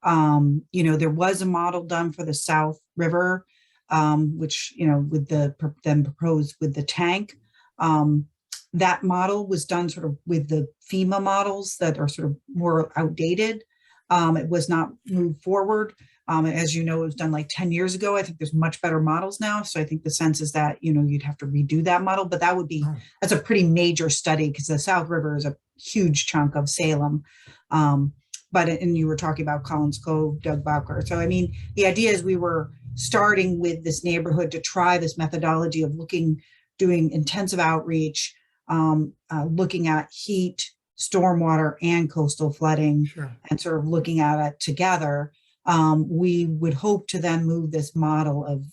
There was a model done for the South River, which, with then proposed with the tank. That model was done sort of with the FEMA models that are sort of more outdated. It was not moved forward. As you know, it was done like 10 years ago. I think there's much better models now. So I think the sense is that, you'd have to redo that model, but that's a pretty major study because the South River is a huge chunk of Salem. And you were talking about Collins Cove, Doug Bowker. So, I mean, the idea is we were starting with this neighborhood to try this methodology of doing intensive outreach, looking at heat, stormwater, and coastal flooding, Sure. and sort of looking at it together. We would hope to then move this model of,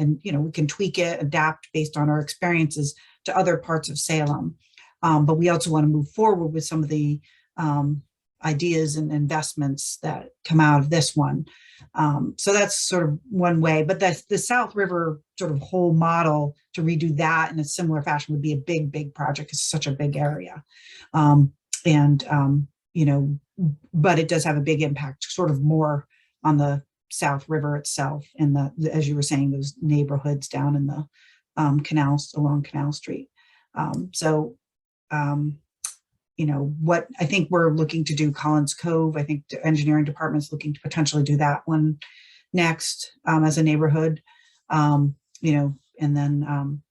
we can tweak it, adapt based on our experiences to other parts of Salem. But we also want to move forward with some of the ideas and investments that come out of this one. So that's sort of one way, but the South River sort of whole model to redo that in a similar fashion would be a big, big project. It's such a big area. But it does have a big impact, sort of more on the South River itself and as you were saying, those neighborhoods down in the canals along Canal Street. What I think we're looking to do, Collins Cove, I think the engineering department's looking to potentially do that one next as a neighborhood, and then,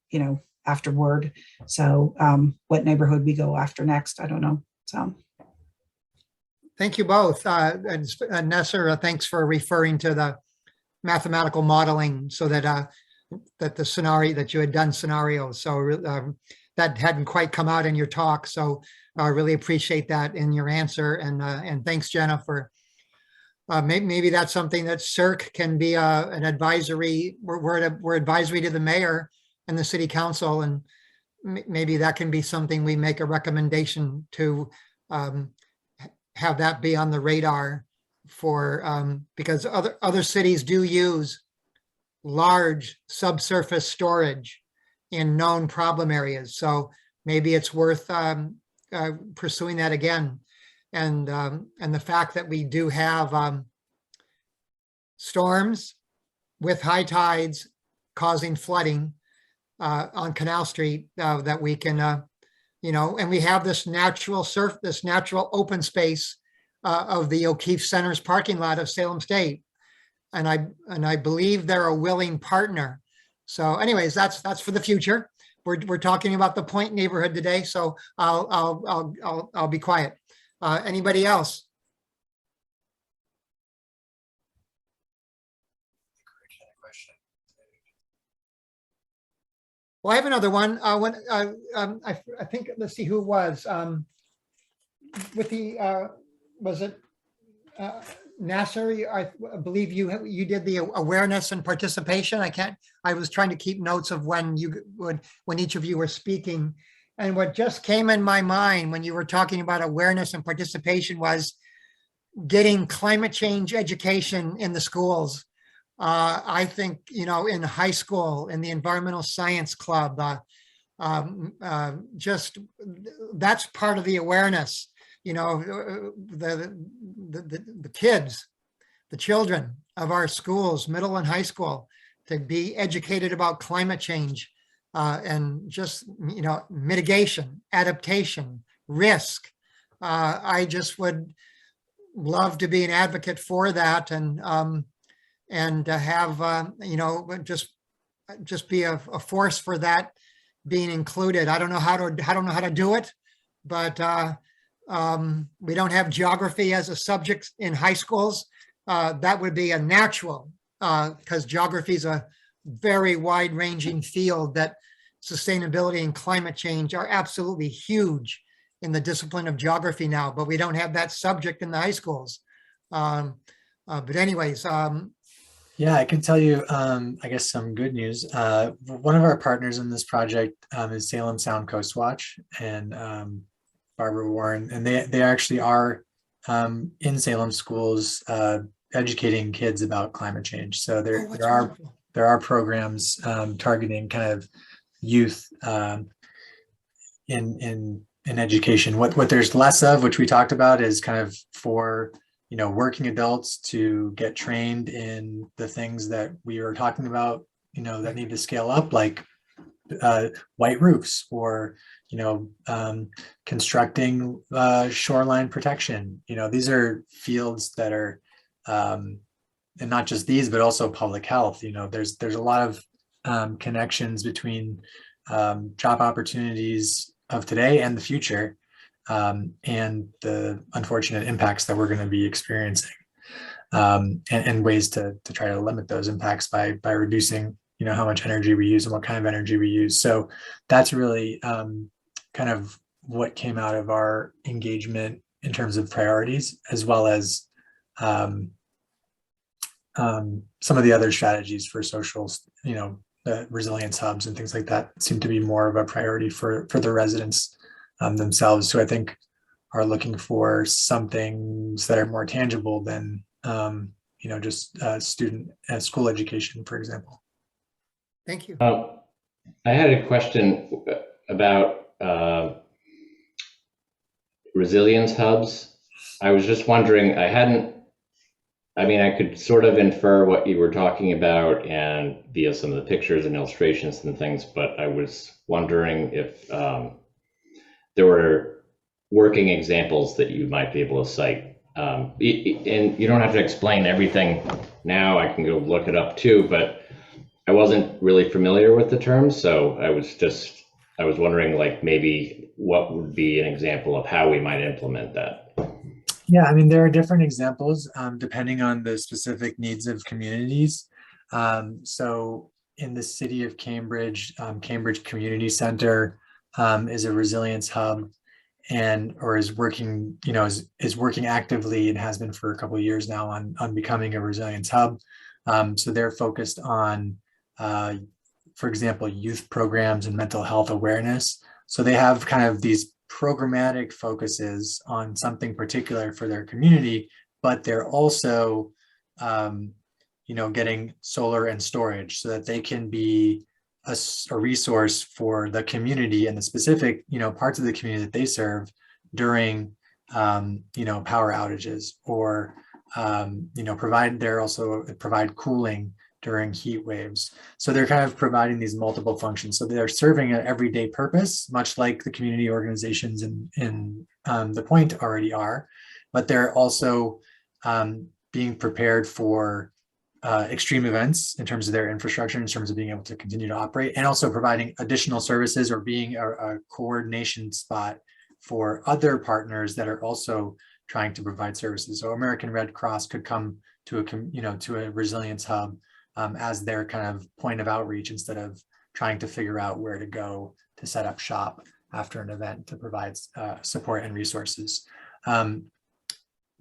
afterward. So what neighborhood we go after next, I don't know. So. Thank you both. And Nesser, thanks for referring to the mathematical modeling so that the scenario that you had done scenarios. So that hadn't quite come out in your talk. So I really appreciate that in your answer. And thanks, Jenna, for maybe that's something that SERC can be an advisory. We're advisory to the mayor and the city council. And maybe that can be something we make a recommendation to have that be on the radar for, because other cities do use large subsurface storage in known problem areas. So maybe it's worth pursuing that again. And the fact that we do have storms with high tides causing flooding on Canal Street that we can, and we have this natural open space of the O'Keefe Center's parking lot of Salem State. And I believe they're a willing partner. So anyways, that's for the future. We're talking about the Point neighborhood today, so I'll be quiet. Anybody else? Well, I have another one. I think, let's see who it was. With the was it Nasser? I believe you did the awareness and participation. I was trying to keep notes of when each of you were speaking. And what just came in my mind when you were talking about awareness and participation was getting climate change education in the schools. I think, in high school, in the environmental science club, just that's part of the awareness. The kids, the children of our schools, middle and high school, to be educated about climate change and just, mitigation, adaptation, risk. I just would love to be an advocate for that and to have, just be a force for that being included. I don't know how to do it, but we don't have geography as a subject in high schools. That would be a natural, because geography is a very wide-ranging field that sustainability and climate change are absolutely huge in the discipline of geography now, but we don't have that subject in the high schools. But anyways. Yeah, I can tell you, I guess, some good news. One of our partners in this project is Salem Sound Coast Watch and Barbara Warren, and they actually are in Salem schools educating kids about climate change. So there are programs targeting kind of youth in in education. What there's less of, which we talked about, is kind of for, you know, working adults to get trained in the things that we were talking about, you know, that need to scale up, like white roofs, or, you know, constructing shoreline protection. You know, these are fields that are, and not just these, but also public health. You know, there's a lot of connections between job opportunities of today and the future, and the unfortunate impacts that we're going to be experiencing, and ways to try to limit those impacts by reducing, you know, how much energy we use and what kind of energy we use. So that's really kind of what came out of our engagement in terms of priorities, as well as some of the other strategies for social, you know, resilience hubs and things like that seem to be more of a priority for the residents themselves, who I think are looking for some things that are more tangible than, you know, just school education, for example. Thank you. I had a question about resilience hubs. I was just wondering, I could sort of infer what you were talking about and via some of the pictures and illustrations and things, but I was wondering if there were working examples that you might be able to cite. And you don't have to explain everything now, I can go look it up too, but I wasn't really familiar with the term, so I was wondering, like, maybe what would be an example of how we might implement that. Yeah, I mean, there are different examples depending on the specific needs of communities. So in the city of Cambridge, Cambridge Community Center is a resilience hub, or is working, you know, is working actively and has been for a couple of years now on becoming a resilience hub. So they're focused on, for example, youth programs and mental health awareness. So they have kind of these programmatic focuses on something particular for their community, but they're also, you know, getting solar and storage so that they can be a resource for the community and the specific, you know, parts of the community that they serve during, you know, power outages, or, you know, they're also provide cooling during heat waves. So they're kind of providing these multiple functions. So they're serving an everyday purpose, much like the community organizations in the Point already are, but they're also being prepared for extreme events in terms of their infrastructure, in terms of being able to continue to operate, and also providing additional services, or being a coordination spot for other partners that are also trying to provide services. So American Red Cross could come to a resilience hub as their kind of point of outreach, instead of trying to figure out where to go to set up shop after an event to provide support and resources.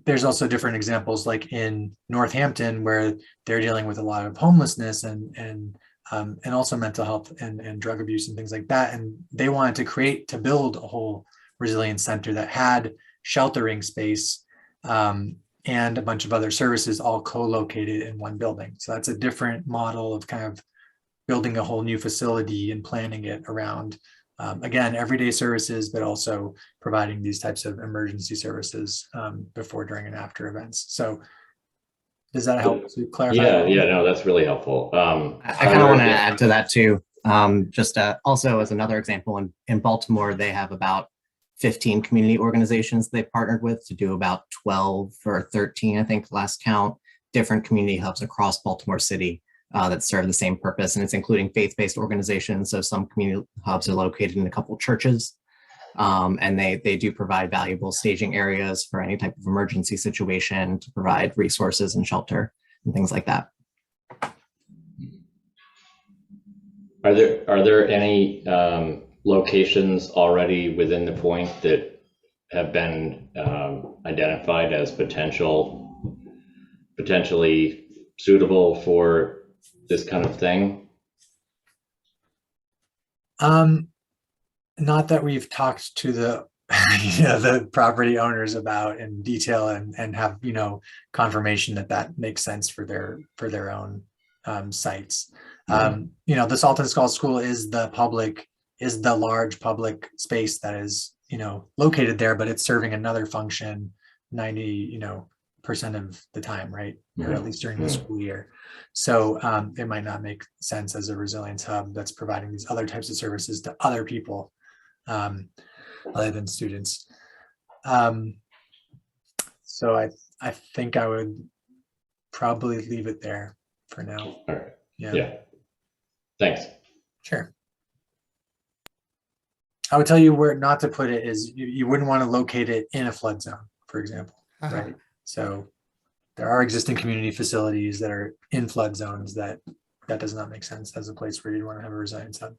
There's also different examples, like in Northampton, where they're dealing with a lot of homelessness and also mental health and drug abuse and things like that. And they wanted to build a whole resilience center that had sheltering space and a bunch of other services all co-located in one building. So that's a different model of kind of building a whole new facility and planning it around, again, everyday services, but also providing these types of emergency services before, during, and after events. So does that help to clarify? Yeah, no, that's really helpful. I kind of want to add to that too. Just also as another example, in Baltimore, they have about 15 community organizations they've partnered with to do about 12 or 13, I think, last count, different community hubs across Baltimore City that serve the same purpose. And it's including faith-based organizations. So some community hubs are located in a couple of churches, and they do provide valuable staging areas for any type of emergency situation, to provide resources and shelter and things like that. Are there any locations already within the Point that have been identified as potentially suitable for this kind of thing? Not that we've talked to the the property owners about in detail and have, you know, confirmation that makes sense for their own sites. You know, the Salton Skull School is the large public space that is located there, but it's serving another function 90% of the time, right? Or at least during the school year. So it might not make sense as a resilience hub that's providing these other types of services to other people other than students. So I think I would probably leave it there for now. All right. Yeah. Thanks. Sure. I would tell you where not to put it is you wouldn't want to locate it in a flood zone, for example, right? So there are existing community facilities that are in flood zones that does not make sense as a place where you'd want to have a resilience hub.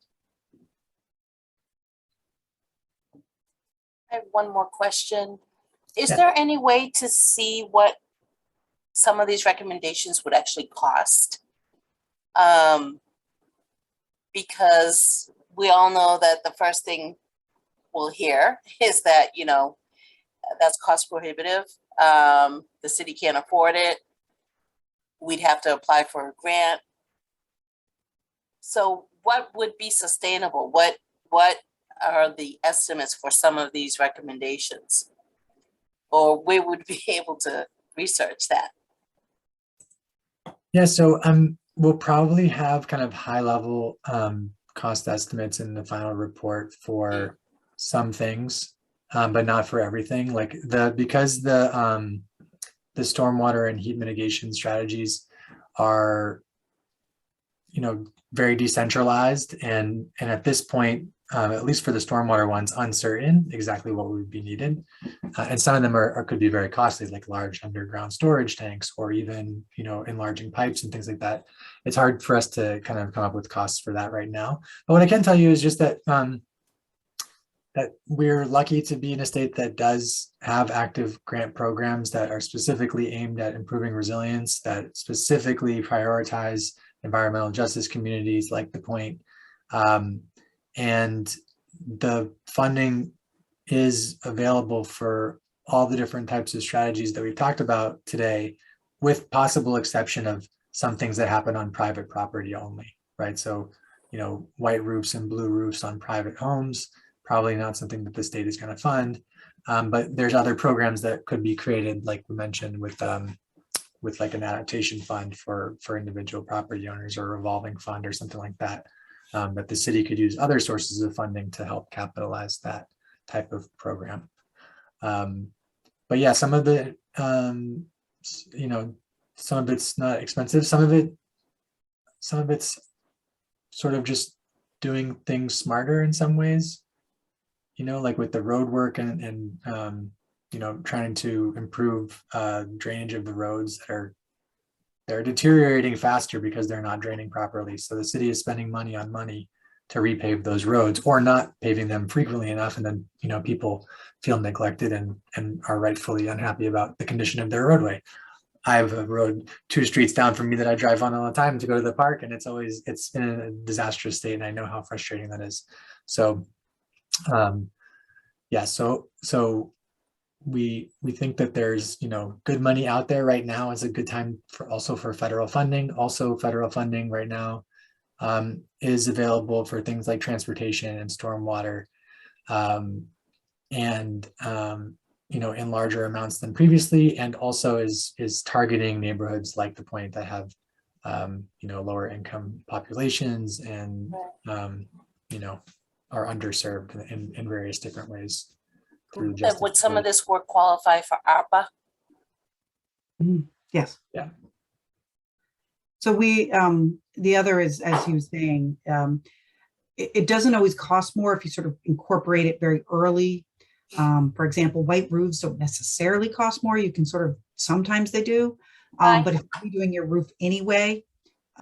I have one more question. Is there any way to see what some of these recommendations would actually cost? Because we all know that the first thing we'll hear is that, that's cost prohibitive. The city can't afford it. We'd have to apply for a grant. So what would be sustainable? What are the estimates for some of these recommendations? Or we would be able to research that? Yeah, so we'll probably have kind of high level cost estimates in the final report for some things, but not for everything. Like because the stormwater and heat mitigation strategies are, very decentralized, and at this point, at least for the stormwater ones, uncertain exactly what would be needed. And some of them could be very costly, like large underground storage tanks, or even, enlarging pipes and things like that. It's hard for us to kind of come up with costs for that right now. But what I can tell you is just that that we're lucky to be in a state that does have active grant programs that are specifically aimed at improving resilience, that specifically prioritize environmental justice communities like the Point. And the funding is available for all the different types of strategies that we've talked about today, with possible exception of some things that happen on private property only, right? So, white roofs and blue roofs on private homes, probably not something that the state is going to fund. But there's other programs that could be created, like we mentioned, with like an adaptation fund for individual property owners, or a revolving fund or something like that. That the city could use other sources of funding to help capitalize that type of program. But yeah, some of it, some of it's not expensive. Some of it's sort of just doing things smarter in some ways, like with the road work and trying to improve drainage of the roads they're deteriorating faster because they're not draining properly. So the city is spending money on money to repave those roads, or not paving them frequently enough. And then, people feel neglected and are rightfully unhappy about the condition of their roadway. I have a road 2 streets down from me that I drive on all the time to go to the park, and it's in a disastrous state, and I know how frustrating that is. So, yeah, so we think that there's good money out there right now. Is a good time for federal funding. Also, federal funding right now is available for things like transportation and stormwater, and in larger amounts than previously, and also is targeting neighborhoods like the Point that have lower income populations and are underserved in various different ways. And would some of this work qualify for ARPA? Yes. Yeah. So the other is, as he was saying, it doesn't always cost more if you sort of incorporate it very early. For example, white roofs don't necessarily cost more. You can sometimes they do, but if you're doing your roof anyway,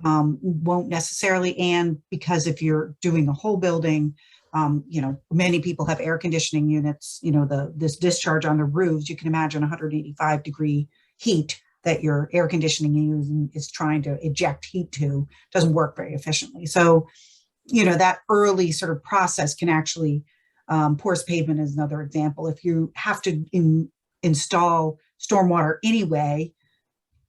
won't necessarily. And because if you're doing a whole building, many people have air conditioning units, this discharge on the roofs, you can imagine 185-degree heat that your air conditioning unit is trying to eject heat to doesn't work very efficiently. So, that early sort of process can actually, porous pavement is another example. If you have to install stormwater anyway,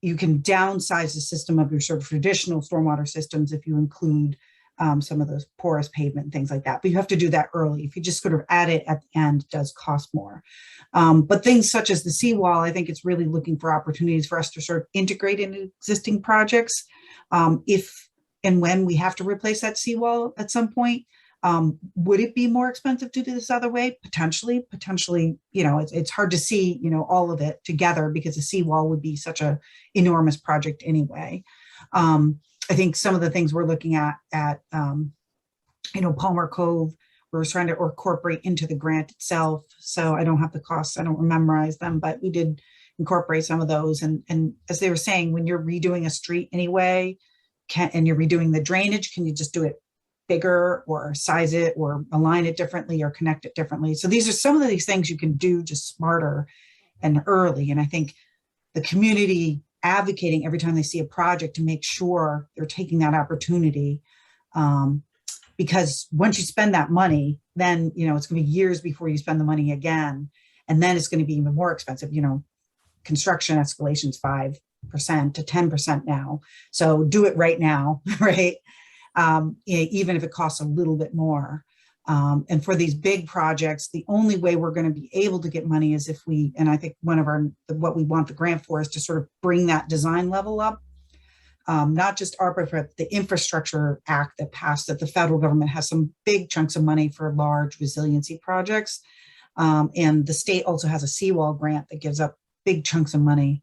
you can downsize the system of your sort of traditional stormwater systems if you include some of those porous pavement and things like that. But you have to do that early. If you just sort of add it at the end, it does cost more. But things such as the seawall, I think it's really looking for opportunities for us to sort of integrate into existing projects. If and when we have to replace that seawall at some point, would it be more expensive to do this other way? Potentially, you know, it's hard to see, you know, all of it together because a seawall would be such a enormous project anyway. I think some of the things we're looking at you know, Palmer Cove, we're trying to incorporate into the grant itself. So I don't have the costs, I don't memorize them, but we did incorporate some of those. And as they were saying, when you're redoing a street anyway, and you're redoing the drainage, can you just do it bigger or size it or align it differently or connect it differently? So these are some of these things you can do just smarter and early. And I think the community advocating every time they see a project to make sure they're taking that opportunity, because once you spend that money, then, you know, it's going to be years before you spend the money again. And then it's going to be even more expensive. You know, construction escalation's 5% to 10% now. So do it right now, right? Even if it costs a little bit more. And for these big projects, the only way we're going to be able to get money is if we, and I think one of what we want the grant for is to sort of bring that design level up. Not just ARPA, but the Infrastructure Act that passed, that the federal government has some big chunks of money for large resiliency projects. And the state also has a seawall grant that gives up big chunks of money.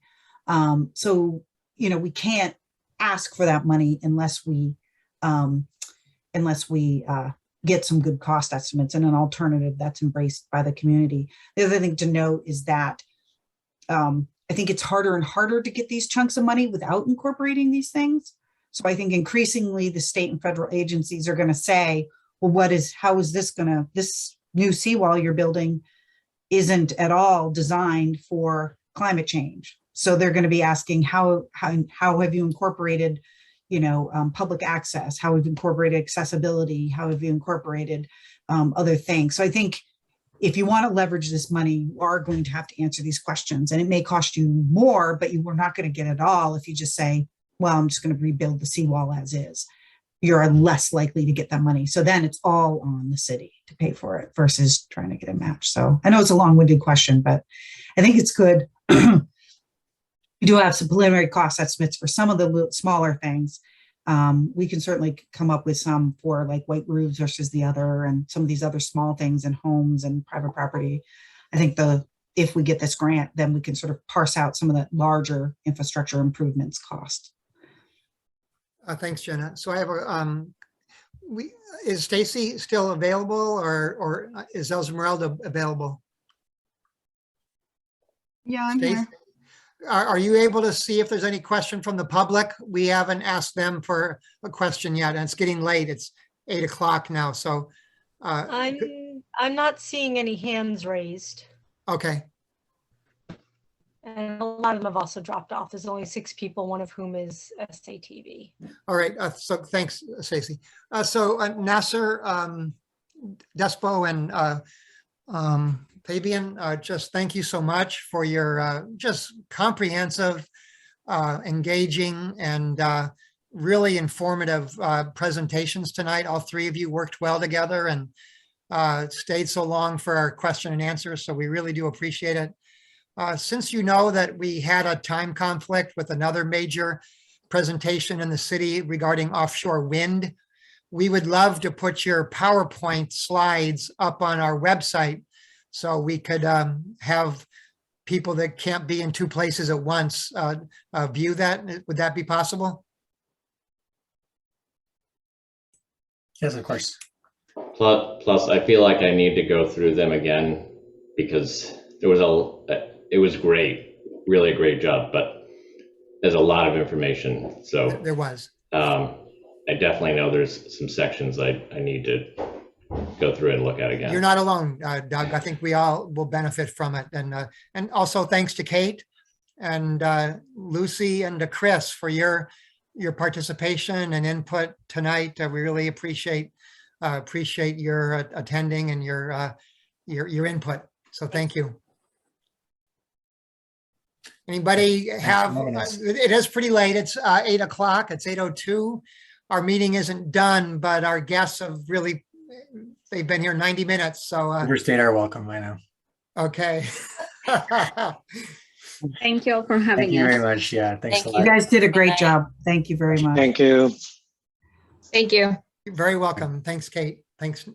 So, you know, we can't ask for that money unless we get some good cost estimates and an alternative that's embraced by the community. The other thing to note is that I think it's harder and harder to get these chunks of money without incorporating these things. So I think increasingly the state and federal agencies are going to say, well, how is this new seawall you're building isn't at all designed for climate change. So they're going to be asking, how have you incorporated, you know, public access? How have you incorporated accessibility? How have you incorporated other things? So I think if you want to leverage this money, you are going to have to answer these questions, and it may cost you more, but you are not going to get it all if you just say, well, I'm just going to rebuild the seawall as is. You're less likely to get that money. So then it's all on the city to pay for it versus trying to get a match. So I know it's a long-winded question, but I think it's good. We do have some preliminary cost estimates for some of the smaller things. We can certainly come up with some for like white roofs versus the other, and some of these other small things in homes and private property. I think if we get this grant, then we can sort of parse out some of the larger infrastructure improvements cost. Thanks, Jenna. So I have is Stacy still available, or is Esmeralda available? Yeah, I'm here. Are you able to see if there's any question from the public? We haven't asked them for a question yet, and it's getting late. It's 8 o'clock now, so. I'm not seeing any hands raised. Okay. And a lot of them have also dropped off. There's only 6 people, one of whom is SATV. All right, so thanks, Stacey. So Nasser, Despo, and Fabian, just thank you so much for your just comprehensive, engaging, and really informative presentations tonight. All 3 of you worked well together and stayed so long for our question and answers, so we really do appreciate it. Since you know that we had a time conflict with another major presentation in the city regarding offshore wind, we would love to put your PowerPoint slides up on our website so we could have people that can't be in 2 places at once view that. Would that be possible? Yes, of course. Plus, I feel like I need to go through them again because it was great, really a great job, but there's a lot of information. So There was. I definitely know there's some sections I need to go through and look at again. You're not alone, Doug. I think we all will benefit from it. And also thanks to Kate and Lucy and to Chris for your participation and input tonight. We really appreciate your attending and your input. So thank you. Anybody have, it is pretty late. It's 8 o'clock. It's 8:02. our meeting isn't done, but our guests have really, they've been here 90 minutes. So, Overstayed our welcome, I know. okay. Thank you all for having Thank you very us. much. Yeah, thanks Thank a You lot. guys did a Good great night. job. Thank you very much. Thank you. Thank you. You're very welcome. Thanks, Kate. Thanks,